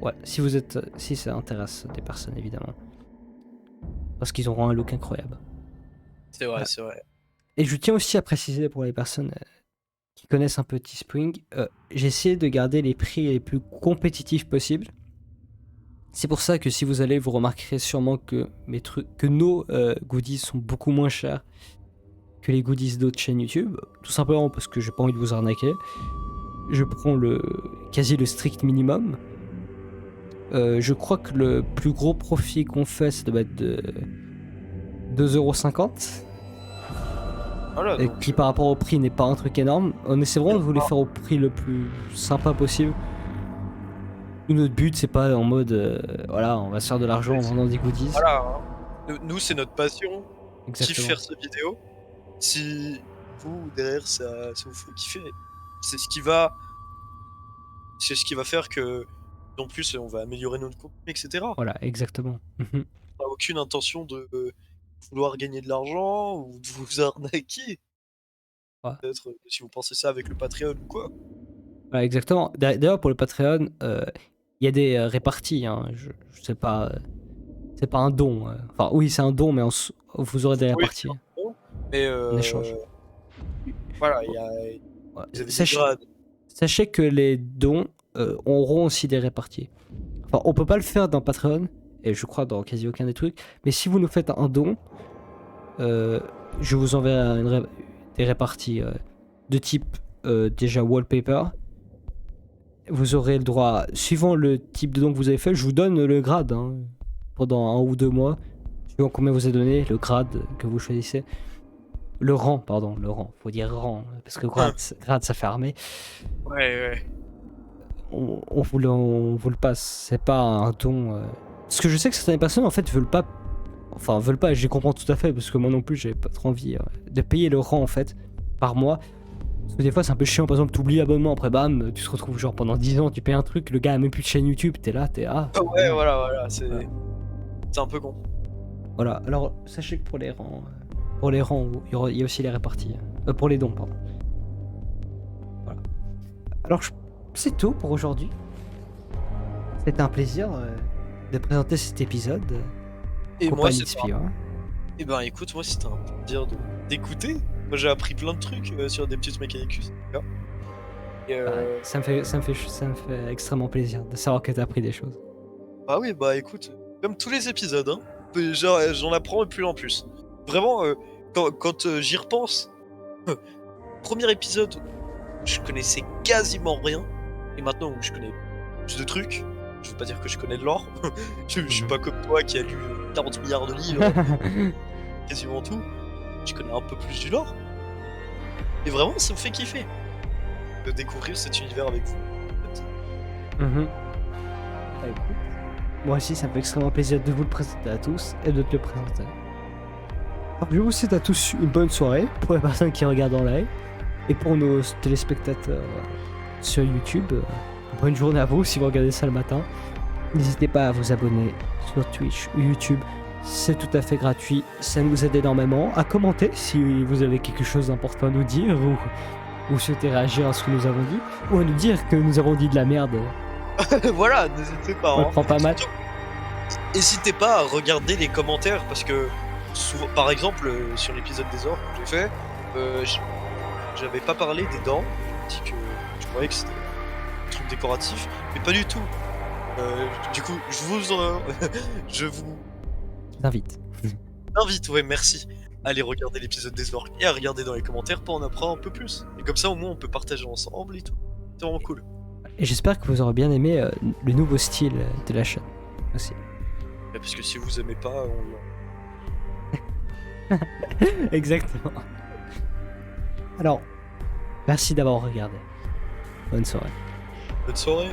Ouais, si ça intéresse des personnes évidemment, parce qu'ils auront un look incroyable. C'est vrai, Ouais. c'est vrai. Et je tiens aussi à préciser pour les personnes qui connaissent un peu Teespring, j'ai essayé de garder les prix les plus compétitifs possibles. C'est pour ça que si vous allez, vous remarquerez sûrement que nos goodies sont beaucoup moins chers que les goodies d'autres chaînes YouTube. Tout simplement parce que j'ai pas envie de vous arnaquer. Je prends quasi le strict minimum. Je crois que le plus gros profit qu'on fait, ça doit être de 2,50€. Voilà, Et donc, qui par rapport au prix n'est pas un truc énorme. On essaie vraiment de vous les faire au prix le plus sympa possible. Nous, notre but c'est pas en mode voilà, on va se faire de l'argent en vendant des goodies. voilà, hein. Nous, c'est notre passion. Kiffe Exactement. faire cette vidéo. Si vous derrière ça vous fait kiffer. C'est ce qui va faire que en plus on va améliorer notre contenu, etc. On Voilà, exactement. Mhm. n'a aucune intention de vouloir gagner de l'argent ou de vous arnaquer. Ouais. Peut-être si vous pensez ça avec le Patreon ou quoi. Voilà, exactement. D'ailleurs, pour le Patreon, il y a des réparties. Hein. Je sais pas. C'est pas un don. Enfin, oui, c'est un don, mais vous aurez des Oui, réparties bon, mais en échange. voilà, il y a Ouais. vous avez des Sachez, grades. sachez que les dons auront aussi des réparties. Enfin, on peut pas le faire dans Patreon, et je crois dans quasi aucun des trucs, mais si vous nous faites un don, je vous enverrai des réparties de type déjà wallpaper. Vous aurez le droit, suivant le type de don que vous avez fait, je vous donne le grade hein, pendant 1 ou 2 mois, suivant combien vous avez donné, le grade que vous choisissez. Le rang, pardon, le rang, faut dire rang, parce que grade ça fait armée. Ouais. On vous le passe, c'est pas un don. Parce que je sais que certaines personnes en fait veulent pas, et je les comprends tout à fait, parce que moi non plus j'ai pas trop envie de payer le rang en fait, par mois. Parce que des fois c'est un peu chiant, par exemple t'oublies l'abonnement, après bam, tu te retrouves genre pendant 10 ans, tu payes un truc, le gars a même plus de chaîne YouTube, t'es là, ah. Ouais, voilà, c'est Voilà. c'est un peu con. Voilà, alors sachez que pour les rangs, il y a aussi les réparties. Pour les dons, pardon. Voilà. Alors c'est tout pour aujourd'hui. C'était un plaisir de présenter cet épisode. Et moi Compagnie de c'est Spion. Eh ben écoute, moi c'était un plaisir d'écouter. Moi j'ai appris plein de trucs sur des petites Mechanicus. Et Ça me fait extrêmement plaisir de savoir que t'as appris des choses. bah oui, bah écoute, comme tous les épisodes, hein, genre, j'en apprends de plus en plus. Vraiment, quand j'y repense, premier épisode, je connaissais quasiment rien, et maintenant où je connais plus de trucs, je veux pas dire que je connais de l'or, je suis pas comme toi qui a lu 40 milliards de livres, quasiment tout, je connais un peu plus du lore, et vraiment ça me fait kiffer de découvrir cet univers avec vous. Bah, écoute, moi aussi, ça me fait extrêmement plaisir de vous le présenter à tous et de te le présenter. Alors, je vous souhaite à tous une bonne soirée pour les personnes qui regardent en live et pour nos téléspectateurs sur YouTube. Bonne journée à vous si vous regardez ça le matin. N'hésitez pas à vous abonner sur Twitch ou YouTube. C'est tout à fait gratuit, ça nous aide énormément. À commenter si vous avez quelque chose d'important à nous dire ou souhaitez réagir à ce que nous avons dit ou à nous dire que nous avons dit de la merde. Voilà, n'hésitez pas. On le prend pas mal. N'hésitez pas à regarder les commentaires parce que souvent, par exemple, sur l'épisode des orques que j'ai fait, j'avais pas parlé des dents. J'ai dit que je croyais que c'était un truc décoratif, mais pas du tout. Du coup, je vous Invite. invite, ouais, merci, à aller regarder l'épisode des orques et à regarder dans les commentaires pour en apprendre un peu plus. Et comme ça, au moins, on peut partager ensemble et tout. C'est vraiment cool. Et j'espère que vous aurez bien aimé le nouveau style de la chaîne aussi. Ouais, parce que si vous aimez pas, Exactement. Alors, merci d'avoir regardé. Bonne soirée. bonne soirée.